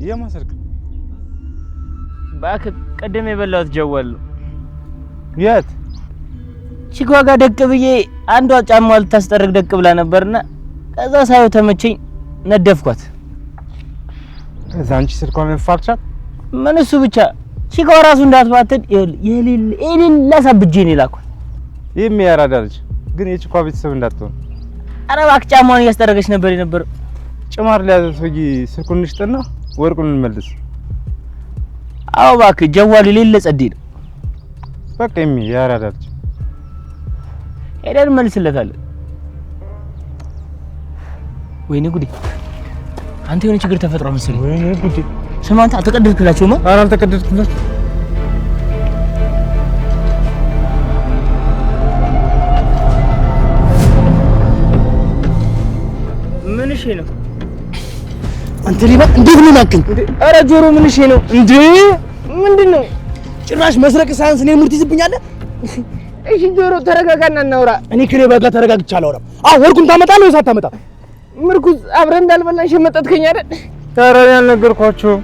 የማሰርክ ባክ ቀደም የበላሁት ጀወል የት ቺኳ ጋር ደቅ ብዬ አንዷ ጫማዋ ልታስጠርግ ደቅ ብላ ነበርና ከዛ ሳይው ተመቸኝ ነደፍኳት። ከዛ አንቺ ስልኳን ፈርቻት ምን እሱ ብቻ ቺኳ ራሱ እንዳትባትል የሌላ ሳብጄ ነው ላኳት። የሚያራዳልሽ ግን የቺኳ ቤተሰብ እንዳትሆን። አረ እባክህ ጫማዋን እያስጠረገች ነበር የነበረው። ጭማር ሊያዘው ሰውዬ ስልኩን እንሽጥና ወርቁን እንመልስ። አዎ እባክህ ጀዋል የሌለ ጸዴ ነው። በቃ የሚያራዳልሽ ሄደን መልስለታለን። ወይኔ ጉዴ አንተ የሆነ ችግር ተፈጥሮ መሰለኝ። ወይኔ ጉዴ ስማ አንተ አልተቀደድክላቸውማ? ኧረ አልተቀደድክላቸው። ምን እሺ ነው አንተ ሊባ እንዴት ነው ናከኝ? ኧረ ጆሮ ምን እሺ ነው እንዴ? ምንድነው ጭራሽ መስረቅ ሳይንስ ነው ሙርት ይዝብኛለህ? እሺ ጆሮ ተረጋጋና እናውራ። እኔ ከሌባ ጋር ተረጋግቻ አላወራም። ወርቁን ታመጣለህ ወይስ አታመጣ? ምርኩዝ አብረን እንዳልበላን ሸመጠጥከኝ አይደል? ኧረ ያልነገርኳችሁም።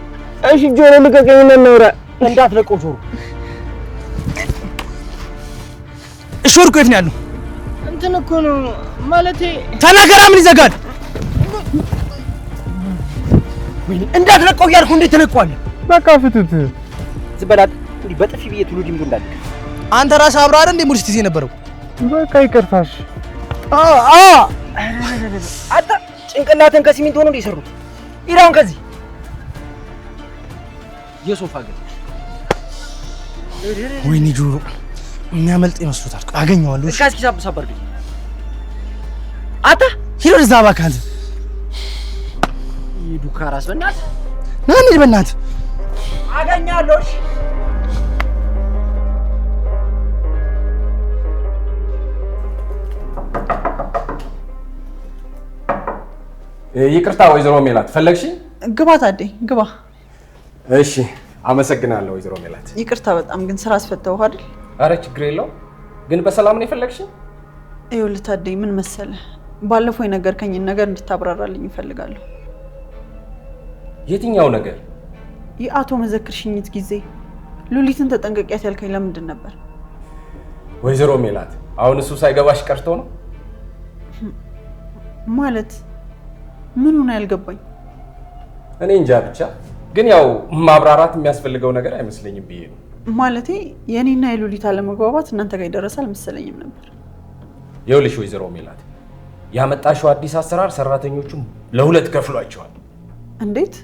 እሺ ጆሮ ልቀቀኝና እናውራ። እንዳትለቀው ጆሮ። እሺ ወርቁ የት ነው ያለው? እንትን እኮ ነው ማለቴ ተናገራ። ምን ይዘጋል? እንዳትለቀው ያልኩ እንዴት ትለቀዋለህ? በቃ ፍቱት። ዝበላት እንዴ በጥፊ ብዬ ትሉ ዲምዱ እንዳለ አንተ ራስህ አብረህ አይደል እንዴ ሙርት ስትይዝ የነበረው? በቃ ይቅርታሽ። አታ ጭንቅላትን ከሲሚንቶ ነው እንዲሰሩት ኢራን ከዚህ የሶፋ ግን ወይኔ ጆሮ የሚያመልጥ ይመስሉታል። አገኘዋለሁ። እሺ እስኪ ሳብ አድርገኝ። አታ ሂዶ እዛ እባክህ አንተ ይዱካ ራስ በእናትህ ና እንሂድ በእናትህ አገኛለሁ። እሺ ይቅርታ ወይዘሮ ሜላት ፈለግሽኝ? ግባ ታዴ ግባ። እሺ አመሰግናለሁ ወይዘሮ ሜላት። ይቅርታ በጣም ግን ስራ አስፈተውህ አይደል? አረ ችግር የለው ግን በሰላም ነው የፈለግሽኝ? ይኸውልህ ታዴ ምን መሰለህ ባለፈው የነገርከኝን ነገር እንድታብራራልኝ እፈልጋለሁ። የትኛው ነገር? የአቶ መዘክር ሽኝት ጊዜ ሉሊትን ተጠንቀቂያት ያልከኝ ለምንድን ነበር? ወይዘሮ ሜላት አሁን እሱ ሳይገባሽ ቀርቶ ነው ማለት ምን ሆነ ያልገባኝ? እኔ እንጃ ብቻ ግን ያው ማብራራት የሚያስፈልገው ነገር አይመስለኝም ብዬ ነው። ማለቴ የኔና የሉሊት አለመግባባት እናንተ ጋር ይደረሳል አልመሰለኝም ነበር። ይኸውልሽ ወይዘሮ ሜላት ያመጣሽው አዲስ አሰራር ሰራተኞቹም ለሁለት ከፍሏቸዋል። እንዴት?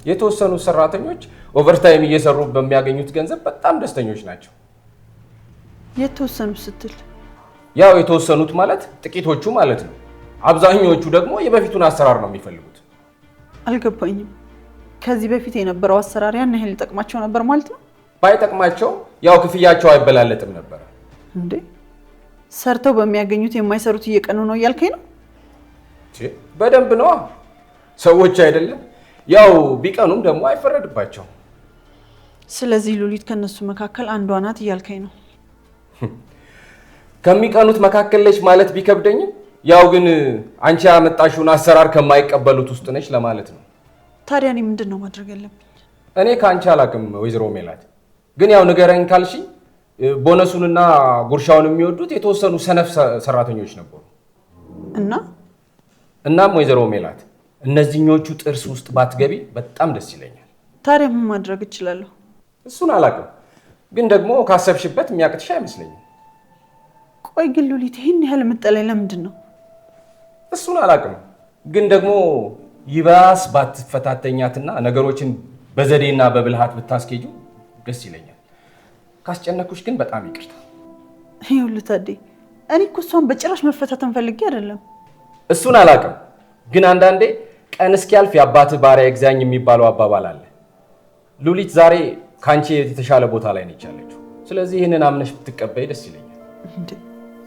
የተወሰኑ ሰራተኞች ኦቨርታይም እየሰሩ በሚያገኙት ገንዘብ በጣም ደስተኞች ናቸው። የተወሰኑት ስትል? ያው የተወሰኑት ማለት ጥቂቶቹ ማለት ነው። አብዛኞቹ ደግሞ የበፊቱን አሰራር ነው የሚፈልጉት። አልገባኝም። ከዚህ በፊት የነበረው አሰራር ያን ያህል ይጠቅማቸው ነበር ማለት ነው? ባይጠቅማቸው ያው ክፍያቸው አይበላለጥም ነበር። እንዴ ሰርተው በሚያገኙት የማይሰሩት እየቀኑ ነው እያልከኝ ነው? በደንብ ነዋ። ሰዎች አይደለም ያው ቢቀኑም ደግሞ አይፈረድባቸው። ስለዚህ ሉሊት ከነሱ መካከል አንዷ ናት እያልከኝ ነው? ከሚቀኑት መካከል ነች ማለት ቢከብደኝም ያው ግን አንቺ ያመጣሽውን አሰራር ከማይቀበሉት ውስጥ ነች ለማለት ነው። ታዲያ እኔ ምንድን ነው ማድረግ ያለብኝ? እኔ ከአንቺ አላውቅም ወይዘሮ ሜላት፣ ግን ያው ንገረኝ ካልሽኝ ቦነሱንና ጉርሻውን የሚወዱት የተወሰኑ ሰነፍ ሰራተኞች ነበሩ። እናም ወይዘሮ ሜላት እነዚህኞቹ ጥርስ ውስጥ ባትገቢ በጣም ደስ ይለኛል። ታዲያ ምን ማድረግ እችላለሁ? እሱን አላውቅም፣ ግን ደግሞ ካሰብሽበት የሚያቅትሽ አይመስለኝም። ቆይ ግን ሉሊት ይህን ያህል የምጠላኝ ለምንድን ነው? እሱን አላውቅም፣ ግን ደግሞ ይባስ ባትፈታተኛትና ነገሮችን በዘዴና በብልሃት ብታስኬጁ ደስ ይለኛል። ካስጨነኩሽ ግን በጣም ይቅርታ። ይኸውልህ ታዴ እኔ እኮ እሷን በጭራሽ መፈታተን ፈልጌ አይደለም። እሱን አላውቅም፣ ግን አንዳንዴ ቀን እስኪያልፍ የአባትህ ባሪያ ይግዛኝ የሚባለው አባባል አለ። ሉሊት ዛሬ ካንቺ የተሻለ ቦታ ላይ ነች ያለችው። ስለዚህ ይህንን አምነሽ ብትቀበይ ደስ ይለኛል።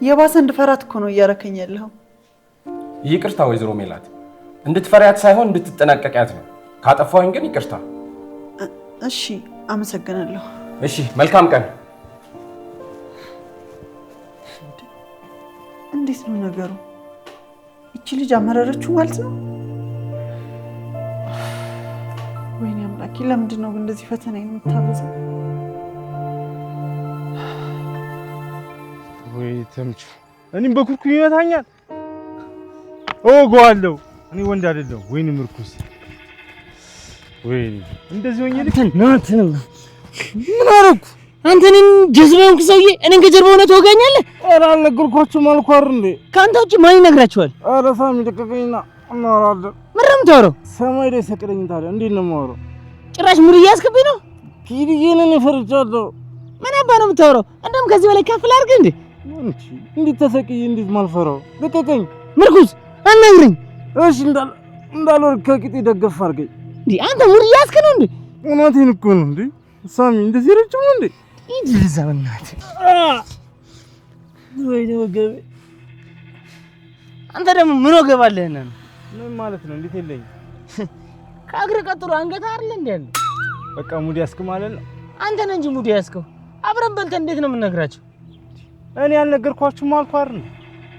የባሰ እንድፈራት እኮ ነው እያረከኝ ያለኸው። ይቅርታ ወይዘሮ ሜላት፣ እንድትፈሪያት ሳይሆን እንድትጠነቀቂያት ነው። ካጠፋሁኝ ግን ይቅርታ። እሺ አመሰግናለሁ። እሺ መልካም ቀን። እንዴት ነው ነገሩ? እቺ ልጅ አመረረችው ማለት ነው? ወይኔ አምላኬ ለምንድን ነው እንደዚህ ፈተና የምታበዛው? ወይ ተምቹ እኔም በኩርኩ ይመታኛል። ኦጓለሁ እኔ ወንድ አይደለም ወይኔ ምርኩስ ወይኔ እንደዚህ ሆኜ ምን አደረኩ? አንተን ጀዝባውን ሰውዬ እኔን ከጀርባው ነው ትወጋኛለህ? ኧረ አልነገርኳችሁም አልኩ አይደል እንዴ? ካንተ ውጪ ማን ይነግራችኋል? ኧረ ሳሚ ልቀቀኝና እናወራለን። ምን ነው የምታወራው? ሰማይ ላይ ሰቅለኝ። ታዲያ እንዴት ነው የማወራው? ጭራሽ ሙሉ እያስክብኝ ነው። ኪድዬን እኔ ፈርቻለሁ። ምን አባ ነው የምታወራው? እንደውም ከዚህ በላይ ከፍ ላድርግ እንዴ? እንዴት ተሰቅዬ እንዴት ማልፈራው? ልቀቀኝ ምርኩዝ አናግረኝ። እሺ እንዳልወርድ ከቂጤ ደገፍ አድርገኝ። እንዴ አንተ ሙሉ እያስክ ነው እንዴ? እውነቴን እኮ ነው እንዴ ሳሚ እንደዚህ ረጅም ነው እንዴ? ይጅልዛ በእናትህ ወይኔ ወገቤ። አንተ ደግሞ ምን ወገብ አለህና ነው? ምን ማለት ነው? እንዴት የለኝ ከእግር ቀጥሎ አንገት አይደል እንዴ ያለው? በቃ ሙድ ያስክ ማለት ነው። አንተ ነህ እንጂ ሙድ ያስከው። አብረን በልተን እንዴት ነው የምንነግራቸው? እኔ ያልነገርኳችሁም አልኩ አይደል?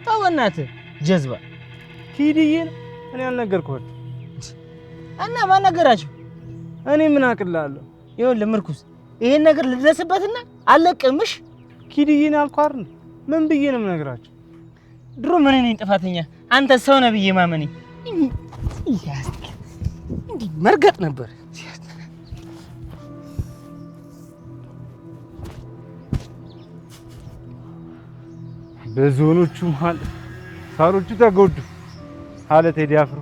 ተው በእናትህ ጀዝባ ኪድዬን እኔ ያልነገርኳችሁ እና ማን ነገራችሁ? እኔ ምን አቅላለሁ? ይኸውልህ ምርኩዝ ይሄን ነገር ልድረስበትና አለቅምሽ። ኪድዬን አልኩ አይደል? ምን ብዬ ነው የምነግራችሁ? ድሮ ምን ነኝ ጥፋተኛ? አንተ ሰው ነህ ብዬ ማመኔ እንዲህ መርገጥ ነበር። በዞኖቹ መሀል ሳሮቹ ተጎዱ አለ ቴዲ አፍሮ።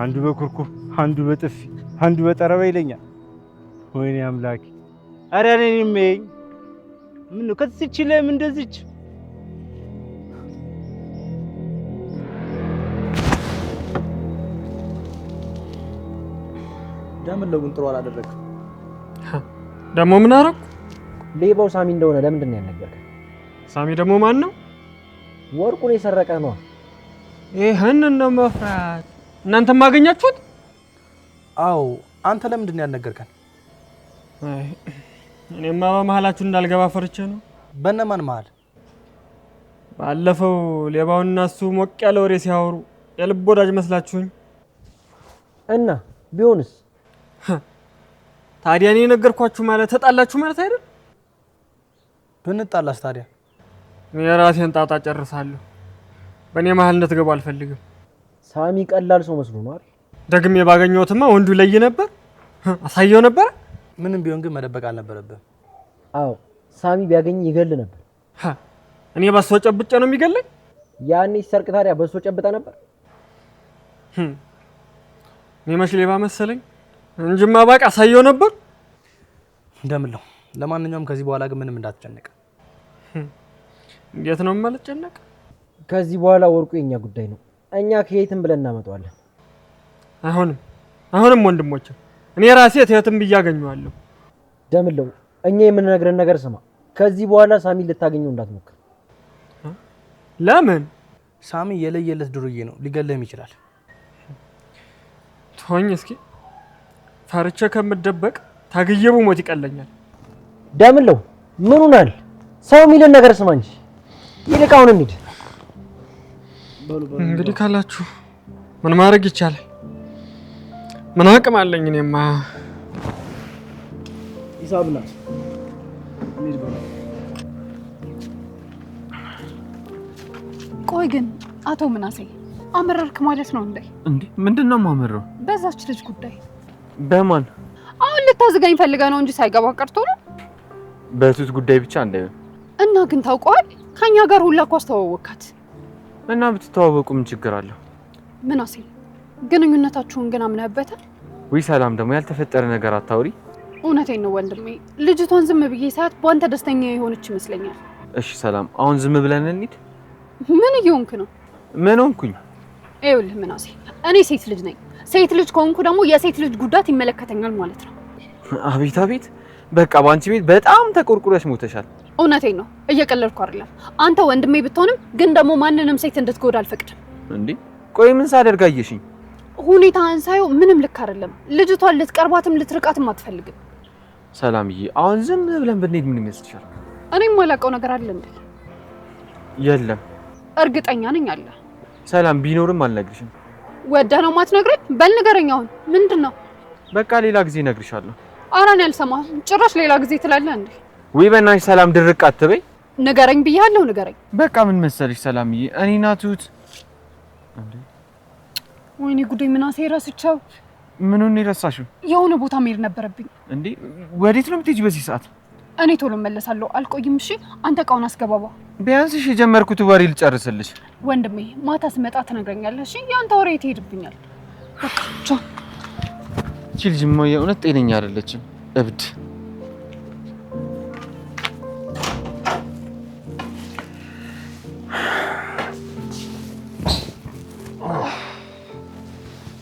አንዱ በኩርኩም አንዱ በጥፊ አንዱ በጠረባ ይለኛል። ወይኔ አምላኬ! ኧረ እኔም ምን ነው ከዚች ለምን እንደዚች ደምለው ግን ጥሩ አላደረግም። ደግሞ ምን አደረኩ? ሌባው ሳሚ እንደሆነ ለምንድን ነው ያልነገርከኝ? ሳሚ ደግሞ ማን ነው? ወርቁን የሰረቀ ነው። ይሄን ነው መፍራት። እናንተም አገኛችሁት? አዎ፣ አንተ ለምንድን ነው ያልነገርከን? አይ እኔማ በመሃላችሁ እንዳልገባ ፈርቼ ነው። በእነማን መሃል? ባለፈው ሌባውና እሱ ሞቅ ያለ ወሬ ሲያወሩ የልብ ወዳጅ መስላችሁኝ እና ቢሆንስ? ታዲያ እኔ ነገርኳችሁ ማለት ተጣላችሁ ማለት አይደል? ብንጣላስ ታዲያ? የራሴን ጣጣ ጨርሳለሁ። በእኔ መሃል እንድትገቡ አልፈልግም። ሳሚ ቀላል ሰው መስሎ ነው አይደል? ደግሜ ባገኘሁትማ ወንዱ ለይ ነበር፣ አሳየው ነበር። ምንም ቢሆን ግን መደበቅ አልነበረብህም። አዎ፣ ሳሚ ቢያገኝ ይገል ነበር። እኔ በሶ ጨብጬ ነው የሚገለኝ? ያኔ ሲሰርቅ ታዲያ በሶ ጨብጣ ነበር? እኔ መች ሌባ መሰለኝ እንጂማ ባቅ አሳየው ነበር። እንደምለው ለማንኛውም ከዚህ በኋላ ግን ምንም እንዳትጨነቅ። እንዴት ነው የማልጨነቅ? ከዚህ በኋላ ወርቁ የኛ ጉዳይ ነው። እኛ ከየትም ብለን እናመጣዋለን። አሁንም ወንድሞቼ እኔ ራሴ የትም ብያገኘዋለሁ። ደምለው እኛ የምንነግረን ነገር ስማ። ከዚህ በኋላ ሳሚ ልታገኘው እንዳትሞክር። ለምን? ሳሚ የለየለት ዱርዬ ነው፣ ሊገለህም ይችላል። ተወኝ እስኪ። ፈርቼ ከምደበቅ ታግዬ ብሞት ይቀለኛል። ደምለው ምን ሆናል? ሰው የሚልን ነገር ስማ እንጂ። ይልቅ አሁን እንሂድ። እንግዲህ ካላችሁ ምን ማድረግ ይቻላል? ምን አቅም አለኝ እኔማ። ሂሳብና ቆይ ግን አቶ ምናሴ አመረርክ ማለት ነው እንዴ? እንዴ ምንድነው ማመረው? በዛች ልጅ ጉዳይ። በማን? አሁን ልታዝጋኝ ፈልጋ ነው እንጂ ሳይገባ ቀርቶ ነው። በቱት ጉዳይ ብቻ እንዳይሆን። እና ግን ታውቀዋል፣ ከኛ ጋር ሁላ እኮ አስተዋወቅካት። እና ብትተዋወቁ ምን ችግር አለው? ምናሴ ግንኙነታችሁን ግን አምነህበታል? ወይ ሰላም ደግሞ ያልተፈጠረ ነገር አታውሪ። እውነቴን ነው ወንድሜ፣ ልጅቷን ዝም ብዬ ሳያት በአንተ ደስተኛ የሆነች ይመስለኛል። እሺ ሰላም፣ አሁን ዝም ብለን እንሂድ። ምን እየሆንክ ነው? ምን ሆንኩኝ? ይኸውልህ ምናሴ፣ እኔ ሴት ልጅ ነኝ። ሴት ልጅ ከሆንኩ ደግሞ የሴት ልጅ ጉዳት ይመለከተኛል ማለት ነው። አቤት አቤት፣ በቃ ባንቺ ቤት በጣም ተቆርቁረሽ ሞተሻል። እውነቴን ነው፣ እየቀለድኩ አይደለም። አንተ ወንድሜ ብትሆንም ግን ደግሞ ማንንም ሴት እንድትጎዳ አልፈቅድም። እንዴ ቆይ ምን ሳደርግ አየሽኝ? ሁኔታህን ሳየው ምንም ልክ አይደለም። ልጅቷን ልትቀርባትም ልትርቃትም አትፈልግም። ሰላምዬ፣ አሁን ዝም ብለን ብንሄድ ምን ይመስልሻል? እኔም የማላውቀው ነገር አለ እንዴ? የለም። እርግጠኛ ነኝ አለ። ሰላም ቢኖርም አልነግርሽም። ወደህ ነው የማትነግረኝ? በል ንገረኝ። አሁን ምንድን ነው? በቃ ሌላ ጊዜ እነግርሻለሁ። ኧረ እኔ አልሰማህም። ጭራሽ ሌላ ጊዜ ትላለህ እንዴ? ወይ በእናትሽ ሰላም ድርቅ አትበይ። ንገረኝ ብያለሁ፣ ንገረኝ። በቃ ምን መሰለሽ ሰላምዬ፣ እኔና ትሁት እንዴ ወይኔ ጉዴ፣ ምናሴ ረስቸው። ምኑን የረሳሽው? የሆነ ቦታ መሄድ ነበረብኝ። እንዴ ወዴት ነው የምትሄጂው በዚህ ሰዓት? እኔ ቶሎ እመለሳለሁ፣ አልቆይም። እሺ አንተ እቃውን አስገባባ። ቢያንስ እሺ የጀመርኩት ወሬ ልጨርስልሽ። ወንድሜ ማታ ስመጣ ትነግረኛለህ። እሺ ያንተ ወሬ ትሄድብኛል። በቃ ቻው። እቺ ልጅማ የእውነት ጤነኛ አይደለችም፣ እብድ።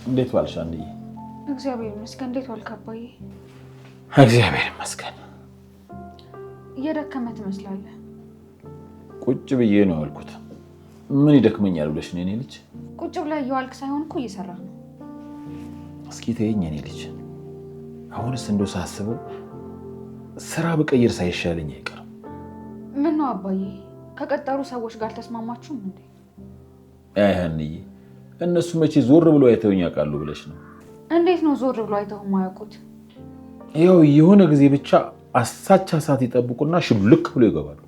እንዴት ዋልሽ አንዬ? እግዚአብሔር ይመስገን። እንዴት ዋልክ አባዬ? እግዚአብሔር ይመስገን። እየደከመህ ትመስላለህ። ቁጭ ብዬ ነው ያልኩት። ምን ይደክመኛል ብለሽ ነው የኔ ልጅ? ቁጭ ብለህ እየዋልክ ሳይሆን እኮ እየሰራህ ነው። እስኪ ተይኝ የኔ ልጅ። አሁንስ እንደው ሳስበው ስራ ብቀይር ሳይሻለኝ አይቀርም። ምን ነው አባዬ? ከቀጠሩ ሰዎች ጋር ተስማማችሁም እንዴ? አይ አንዬ፣ እነሱ መቼ ዞር ብሎ አይተውኝ ያውቃሉ ብለሽ ነው? እንዴት ነው ዞር ብሎ አይተው የማያውቁት? ያው የሆነ ጊዜ ብቻ አሳቻ ሰዓት ይጠብቁና ሹልክ ብሎ ይገባሉ።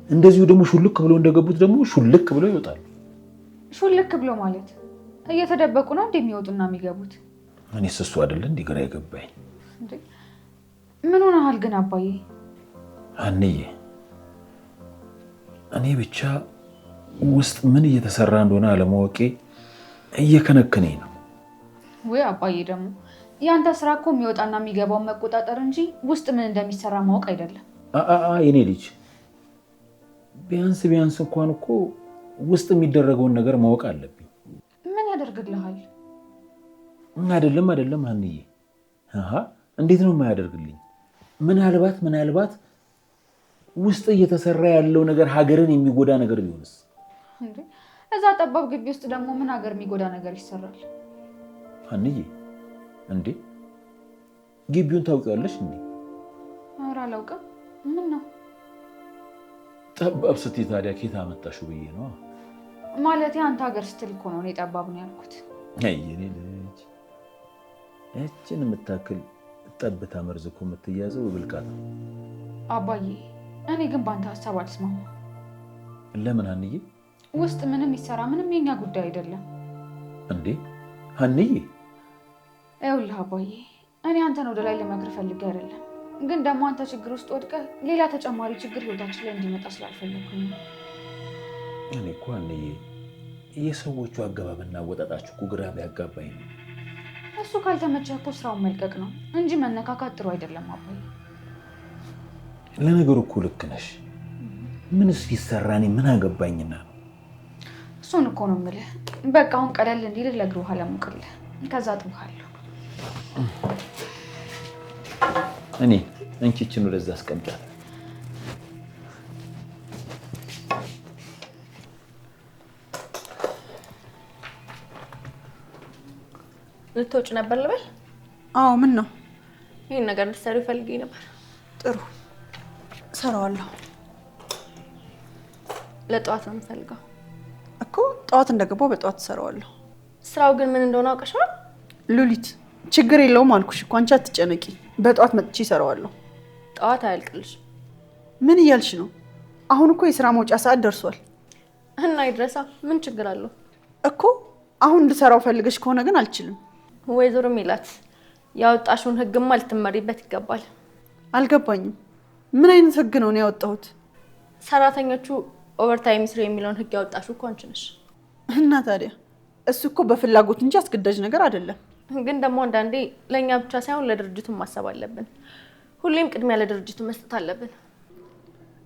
እንደዚሁ ደግሞ ሹልክ ብሎ እንደገቡት ደግሞ ሹልክ ብሎ ይወጣሉ። ሹልክ ብሎ ማለት እየተደበቁ ነው እንደሚወጡና የሚገቡት? እኔስ እሱ አይደል እንዴ ግራ የገባኝ። ምን ሆነሃል ግን አባዬ? አንዬ፣ እኔ ብቻ ውስጥ ምን እየተሰራ እንደሆነ አለማወቄ እየከነከነኝ ነው። ወይ አባዬ፣ ደግሞ ያንተ ስራ እኮ የሚወጣና የሚገባውን መቆጣጠር እንጂ ውስጥ ምን እንደሚሰራ ማወቅ አይደለም። የኔ ልጅ ቢያንስ እንኳን እኮ ውስጥ የሚደረገውን ነገር ማወቅ አለብኝ። ምን ያደርግልሃል? አይደለም አንዬ፣ እንዴት ነው የማያደርግልኝ? ምናልባት ውስጥ እየተሰራ ያለው ነገር ሀገርን የሚጎዳ ነገር ቢሆንስ? እዛ ጠባብ ግቢ ውስጥ ደግሞ ምን ሀገር የሚጎዳ ነገር ይሰራል? አንዬ፣ እንዴ ግቢውን ታውቂዋለሽ እንዴ? ኧረ አላውቅም። ምን ነው ጠባብ ስትይ ታዲያ ከየት አመጣሽው ብዬ ነው። ማለት አንተ ሀገር ስትል እኮ ነው እኔ ጠባብ ነው ያልኩት። አይ የኔ ልጅ፣ እችን የምታክል ጠብታ መርዝ እኮ የምትያዘው ብልቃጥ ነው። አባዬ፣ እኔ ግን በአንተ ሀሳብ አልስማማም። ለምን አንዬ? ውስጥ ምንም ይሰራ ምንም የኛ ጉዳይ አይደለም። እንዴ አንዬ፣ ይኸውልህ አባዬ፣ እኔ አንተን ወደ ላይ ለመክር ፈልጌ አይደለም፣ ግን ደግሞ አንተ ችግር ውስጥ ወድቀህ ሌላ ተጨማሪ ችግር ህይወታችን ላይ እንዲመጣ ስላልፈለኩኝ ነው። እኔ እኮ አንዬ፣ የሰዎቹ አገባብና አወጣጣችሁ እኮ ግራ ቢያጋባኝ ነው። እሱ ካልተመቸህ እኮ ስራውን መልቀቅ ነው እንጂ መነካካት ጥሩ አይደለም አባዬ። ለነገሩ እኮ ልክ ነሽ። ምንስ ቢሰራ እኔ ምን አገባኝና ነው? እሱን እኮ ነው የምልህ። በቃ አሁን ቀለል እንዲልህ ለእግር ውሃ ለሙቅልህ፣ ከዛ አጥብሃለሁ። እኔ እንቺችን ወደዛ አስቀምጫት። ልትወጪ ነበር ልበል? አዎ። ምን ነው? ይህን ነገር ልትሰሪው ፈልጌ ነበር። ጥሩ እሰራዋለሁ። ለጠዋት ነው የምፈልገው እኮ። ጠዋት እንደገባው በጠዋት እሰራዋለሁ። ስራው ግን ምን እንደሆነ አውቀሻል? ሉሊት፣ ችግር የለውም አልኩሽ እኮ። አንቺ አትጨነቂ። በጠዋት መጥቼ እሰራዋለሁ። ጠዋት አያልቅልሽ። ምን እያልሽ ነው? አሁን እኮ የስራ መውጫ ሰዓት ደርሷል። እና ይድረሳ፣ ምን ችግር አለው እኮ። አሁን እንድሰራው ፈልገሽ ከሆነ ግን አልችልም። ወይዘሮ ሜላት፣ ያወጣሽውን ህግማ ልትመሪበት ይገባል። አልገባኝም። ምን አይነት ህግ ነው ያወጣሁት? ሰራተኞቹ ኦቨርታይም ስሩ የሚለውን ህግ ያወጣሽው እኮ አንቺ ነሽ። እና ታዲያ እሱ እኮ በፍላጎት እንጂ አስገዳጅ ነገር አይደለም። ግን ደግሞ አንዳንዴ ለእኛ ብቻ ሳይሆን ለድርጅቱ ማሰብ አለብን። ሁሌም ቅድሚያ ለድርጅቱ መስጠት አለብን።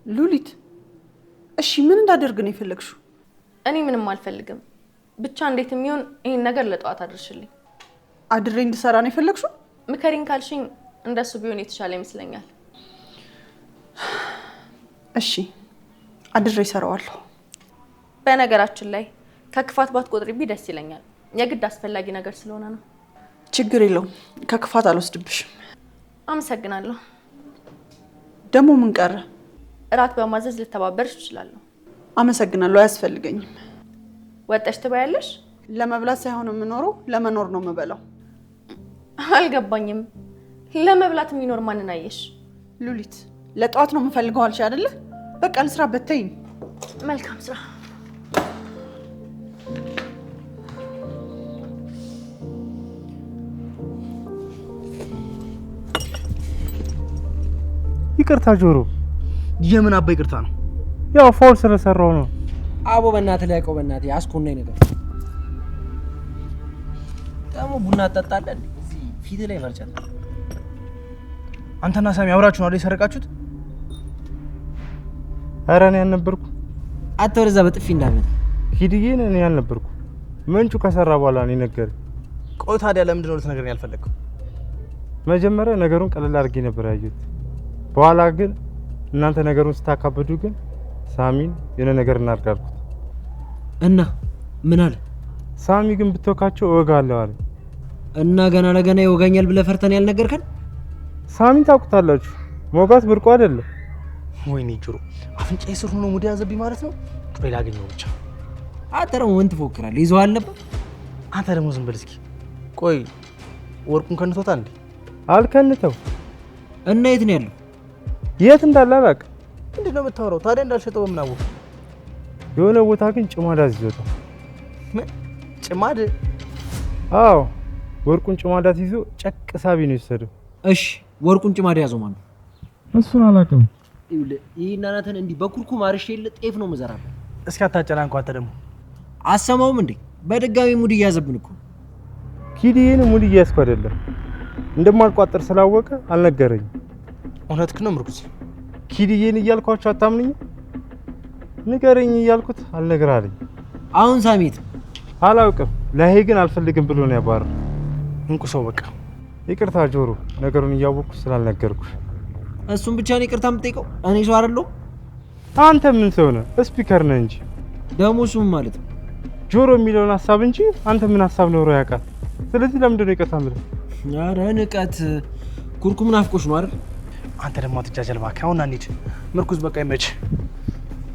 ሉሊት፣ እሺ ምን እንዳደርግ ነው የፈለግሽው? እኔ ምንም አልፈልግም። ብቻ እንዴት የሚሆን ይሄን ነገር ለጠዋት አድርሽልኝ። አድሬ እንድሰራ ነው የፈለግሽው? ምከሪኝ ካልሽኝ እንደሱ ቢሆን የተሻለ ይመስለኛል። እሺ አድሬ እሰራዋለሁ። በነገራችን ላይ ከክፋት ባትቆጥሪብኝ ደስ ይለኛል። የግድ አስፈላጊ ነገር ስለሆነ ነው። ችግር የለውም። ከክፋት አልወስድብሽም። አመሰግናለሁ። ደግሞ ምን ቀረ? እራት በማዘዝ ልተባበርሽ እችላለሁ። አመሰግናለሁ። አያስፈልገኝም። ወጣሽ ትበያለሽ? ለመብላት ሳይሆን የምኖረው ለመኖር ነው የምበላው። አልገባኝም። ለመብላት የሚኖር ማንን አየሽ? ሉሊት ለጠዋት ነው የምፈልገው አልሽ አይደለ? በቃ ልስራበት ተይኝ። መልካም ስራ። ይቅርታ ጆሮ። የምን አባ ይቅርታ ነው? ያው ፎል ስለሰራው ነው። አቦ በእናትህ ላይ ያውቀው በእናትህ አስኮናኝ ነገር ደግሞ ቡና አጠጣለን እዚህ ፊት ላይ ፈርጨት። አንተና ሳሚ አብራችሁ ነው አይደል የሰረቃችሁት? ኧረ እኔ አልነበርኩ። አተ ወደዛ በጥፊ እንዳመጣ ሂድዬን እኔ አልነበርኩ። ምንጩ ከሰራ በኋላ እኔ ነገር። ቆይ ታዲያ ለምንድን ነው ልትነግረኝ ያልፈለግከው? መጀመሪያ ነገሩን ቀለል አድርጌ ነበር ያየሁት። በኋላ ግን እናንተ ነገሩን ስታካብዱ ግን ሳሚን የሆነ ነገር እናርጋልኩት እና ምን አለ? ሳሚ ግን ብትወካቸው እወጋለሁ አለ። እና ገና ለገና ይወጋኛል ብለህ ፈርተን ያልነገርከን? ሳሚን ታውቁታላችሁ፣ ሞጋት ብርቁ አይደለም። ወይኔ ጆሮ አፍንጫዬ ስር ሆኖ ሙድ ያዘብኝ ማለት ነው። ቆይ ላገኘው ብቻ። አንተ ደግሞ ምን ትፎክራለህ? ይዘዋል ነበር። አንተ ደግሞ ዝም በል እስኪ። ቆይ ወርቁን ከንቶታ እንዴ? አልከንተው። እና የት ነው ያለው? የት እንዳለ አላውቅም። ምንድነው የምታወራው? ታዲያ እንዳልሸጠው በምን አወቅህ? የሆነ ቦታ ግን ጭማዳ ይዞታል። ምን ጭማድ? አዎ ወርቁን ጭማዳ ይዞ ጨቅ ሳቢ ነው የወሰደው። እሺ ወርቁን ጭማዳ ያዘው ማን ነው? እሱን አላውቅም። ይሄን እናንተን እንዲህ በኩርኩም አርሼ ጤፍ ነው መዘራበት። እስኪ አታጨናንቁ። አንተ ደግሞ አሰማውም እንዴ? በድጋሚ ሙድ እያዘብን እኮ። ኪዲዬን ሙድ እያዝኩ አይደለም፣ እንደማልቋጠር ስላወቀ አልነገረኝም። እውነትክ ነው ምርኩዝ። ኪዲዬን እያልኳቸው አታምንኝ? ንገረኝ እያልኩት አልነግር አለኝ። አሁን ሳሚት አላውቅም። ለሄ ግን አልፈልግም ብሎ ነው ያባረረው። እንቁ ሰው በቃ ይቅርታ ጆሮ፣ ነገሩን እያወቅኩ ስላልነገርኩሽ። እሱን ብቻ ነው ይቅርታ የምጠይቀው? እኔ ሰው አይደለሁም? አንተ ምን ሰው ነህ? ስፒከር ነህ እንጂ። ደግሞ እሱም ማለት ነው ጆሮ የሚለውን ሀሳብ እንጂ አንተ ምን ሀሳብ ኖሮ ያውቃል? ስለዚህ ለምንድን ነው ይቅርታ የምልህ? ኧረ ንቀት ኩርኩም ናፍቆሽ ነው አይደል? አንተ ደግሞ አትጃጃል እባክህ። አሁን አንሂድ ምርኩዝ። በቃ ይመች።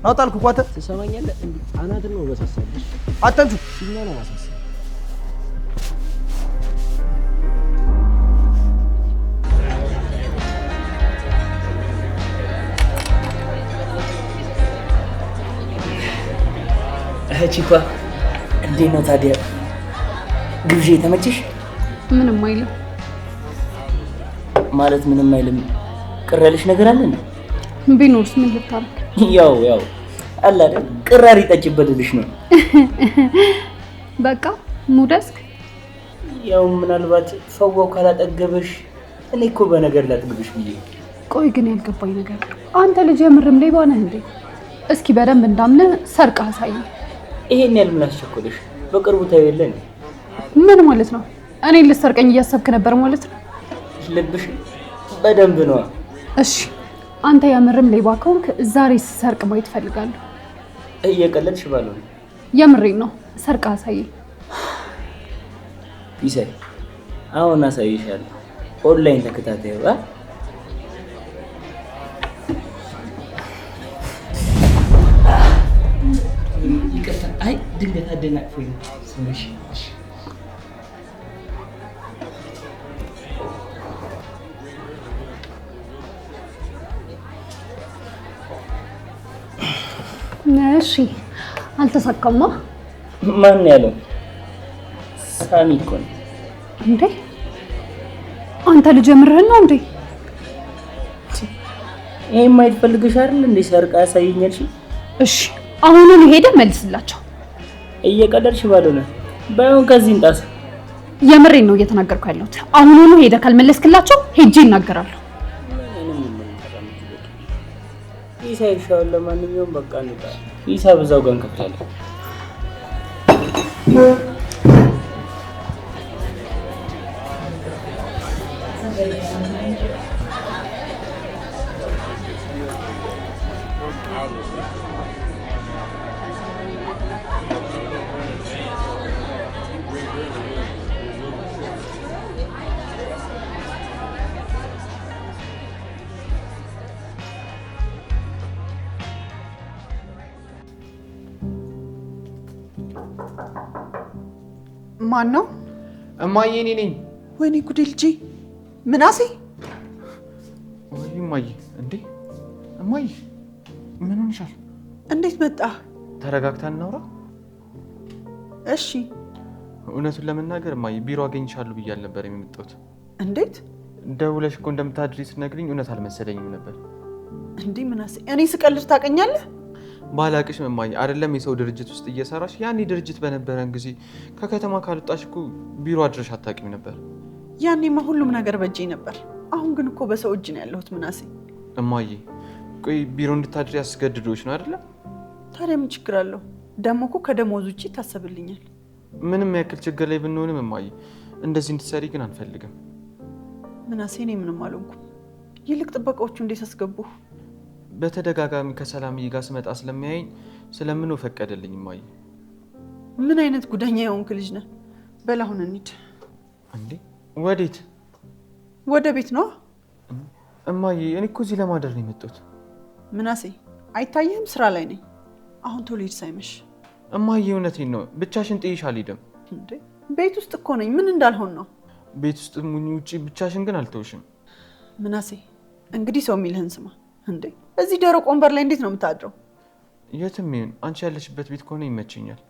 አውጣልኩ ቋተ ትሰማኛለህ? አናትን ነው በሳሳልሽ። አተምቹ ሲኛ ነው ማሳሰብ። ቺኳ እንዴት ነው ታዲያ? ግብዣ ተመችሽ? ምንም አይልም ማለት ምንም አይልም። ቅር ያለሽ ነገር አለ እንዴ? ቢኖርስ ምን ልታረግ? ያው አለ አይደል? ቅራሪ ጠጭበትልሽ ነው። በቃ ሙደስክ። ያው ምናልባት ፈዋው ካላጠገበሽ እኔ እኮ በነገር ላጥግብሽ ብዬ። ቆይ ግን ያልገባኝ ነገር አንተ ልጅ የምርም ሌባ ነህ እንዴ? እስኪ በደንብ እንዳምነህ ሰርቀህ አሳየኝ። ይሄን ያህል ምን አስቸኮለሽ? በቅርቡ ታየለን። ምን ማለት ነው? እኔን ልትሰርቀኝ እያሰብክ ነበር ማለት ነው? ልብሽ በደንብ ነው። እሺ አንተ የምርም ሌባ ከሆንክ ዛሬ ሰርቅ ማየት እፈልጋለሁ። እየቀለድሽ ባልሆነ የምሬን ነው። ሰርቀህ አሳየኝ። ቢሳይ አሁን አሳይሻለሁ። ኦንላይን ተከታታዩ ይቅርታ። አይ ድንገት አደናቅፎኝ ነው። ስምሽ እሺ አልተሳካማ። ማን ያለው? ሳሚ እኮ ነው። እንዴ አንተ ልጅ የምርህን ነው እንዴ? ይሄ ማየት ፈልገሽ አይደል እንዴ? ሰርቃ ያሳየኛል። እሺ አሁኑን ሄደህ መልስላቸው። እየቀለድሽ ባልሆነ ባይሆን ከዚህ እንጣስ። የምሬን ነው እየተናገርኩ ያለሁት። አሁኑን ሄደህ ካልመለስክላቸው ሄጄ ይናገራሉ። ሂሳብ ይሻላል። ለማንኛውም በቃ እንጣ። ሂሳብ እዛው ጋር እንከፍላለን። ማን ነው? እማዬ እኔ ነኝ። ወይኔ ጉዴ ልጄ ምናሴ። ወይ እማዬ! እንዴ እማዬ ምን ሆነሻል? እንዴት መጣ? ተረጋግተን እናውራ። እሺ። እውነቱን ለመናገር እማዬ ቢሮ አገኝሻለሁ ብዬ አልነበር የመጣሁት። እንዴት? ደውለሽ እኮ እንደምታድሪ ስትነግሪኝ እውነት አልመሰለኝም ነበር። እንዴ ምናሴ እኔ ስቀልድ ታውቀኛለህ? ባላቅሽም እማዬ አይደለም የሰው ድርጅት ውስጥ እየሰራሽ ያኔ ድርጅት በነበረን ጊዜ ከከተማ ካልወጣሽ እኮ ቢሮ አድረሽ አታውቂም ነበር። ያኔማ ሁሉም ነገር በእጄ ነበር። አሁን ግን እኮ በሰው እጅ ነው ያለሁት ምናሴ። እማዬ ቆይ ቢሮ እንድታድሪ ያስገድዶች ነው አይደለ? ታዲያ ምን ችግር አለው? ደግሞ እኮ ከደሞዝ ውጭ ይታሰብልኛል። ምንም ያክል ችግር ላይ ብንሆንም እማዬ እንደዚህ እንድትሰሪ ግን አንፈልግም። ምናሴ እኔ ምንም አልሆንኩም። ይልቅ ጥበቃዎቹ እንዴት አስገቡ? በተደጋጋሚ ከሰላምዬ ጋር ስመጣ ስለሚያየኝ ስለምን ፈቀደልኝ እማዬ። ምን አይነት ጉደኛ የሆንክ ልጅ ነህ? በል አሁን እንሂድ። እንዴ ወዴት? ወደ ቤት ነው እማዬ። እኔ እኮ እዚህ ለማደር ነው የመጣሁት። ምናሴ አይታየህም? ስራ ላይ ነኝ። አሁን ቶሎ ሂድ ሳይመሽ። እማዬ እውነቴን ነው። ብቻሽን ጥዬሽ አልሄድም። እንዴ ቤት ውስጥ እኮ ነኝ። ምን እንዳልሆን ነው? ቤት ውስጥ ሙኝ፣ ውጪ ብቻሽን ግን አልተውሽም። ምናሴ እንግዲህ ሰው የሚልህን ስማ። እንዴ እዚህ ደረቅ ወንበር ላይ እንዴት ነው የምታድረው? የትም ይሁን አንቺ ያለሽበት ቤት ከሆነ ይመቸኛል።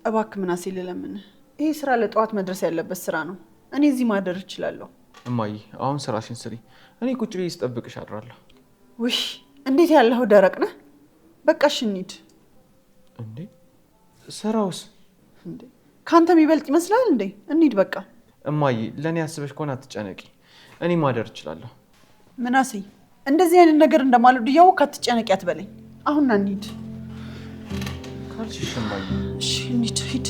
እባክህ ምናሴ ልለምንህ፣ ይሄ ስራ ለጠዋት መድረስ ያለበት ስራ ነው። እኔ እዚህ ማደር እችላለሁ። እማዬ አሁን ስራሽን ስሪ። እኔ ቁጭ ብዬ ስጠብቅሽ አድራለሁ። ውይ እንዴት ያለኸው ደረቅ ነህ። በቃ እሺ እንሂድ። እንዴ ስራውስ? እንዴ ካንተ የሚበልጥ ይመስላል እንዴ? እንሂድ በቃ። እማዬ ለእኔ አስበሽ ከሆነ አትጨነቂ። እኔ ማደር እችላለሁ። ምናሴ እንደዚህ አይነት ነገር እንደማልወድ እያወቅህ አትጨነቂ አትበለኝ። አሁን ና እንሂድ ካልሽሽ እማዬ። እሺ እንሂድ። ሂድ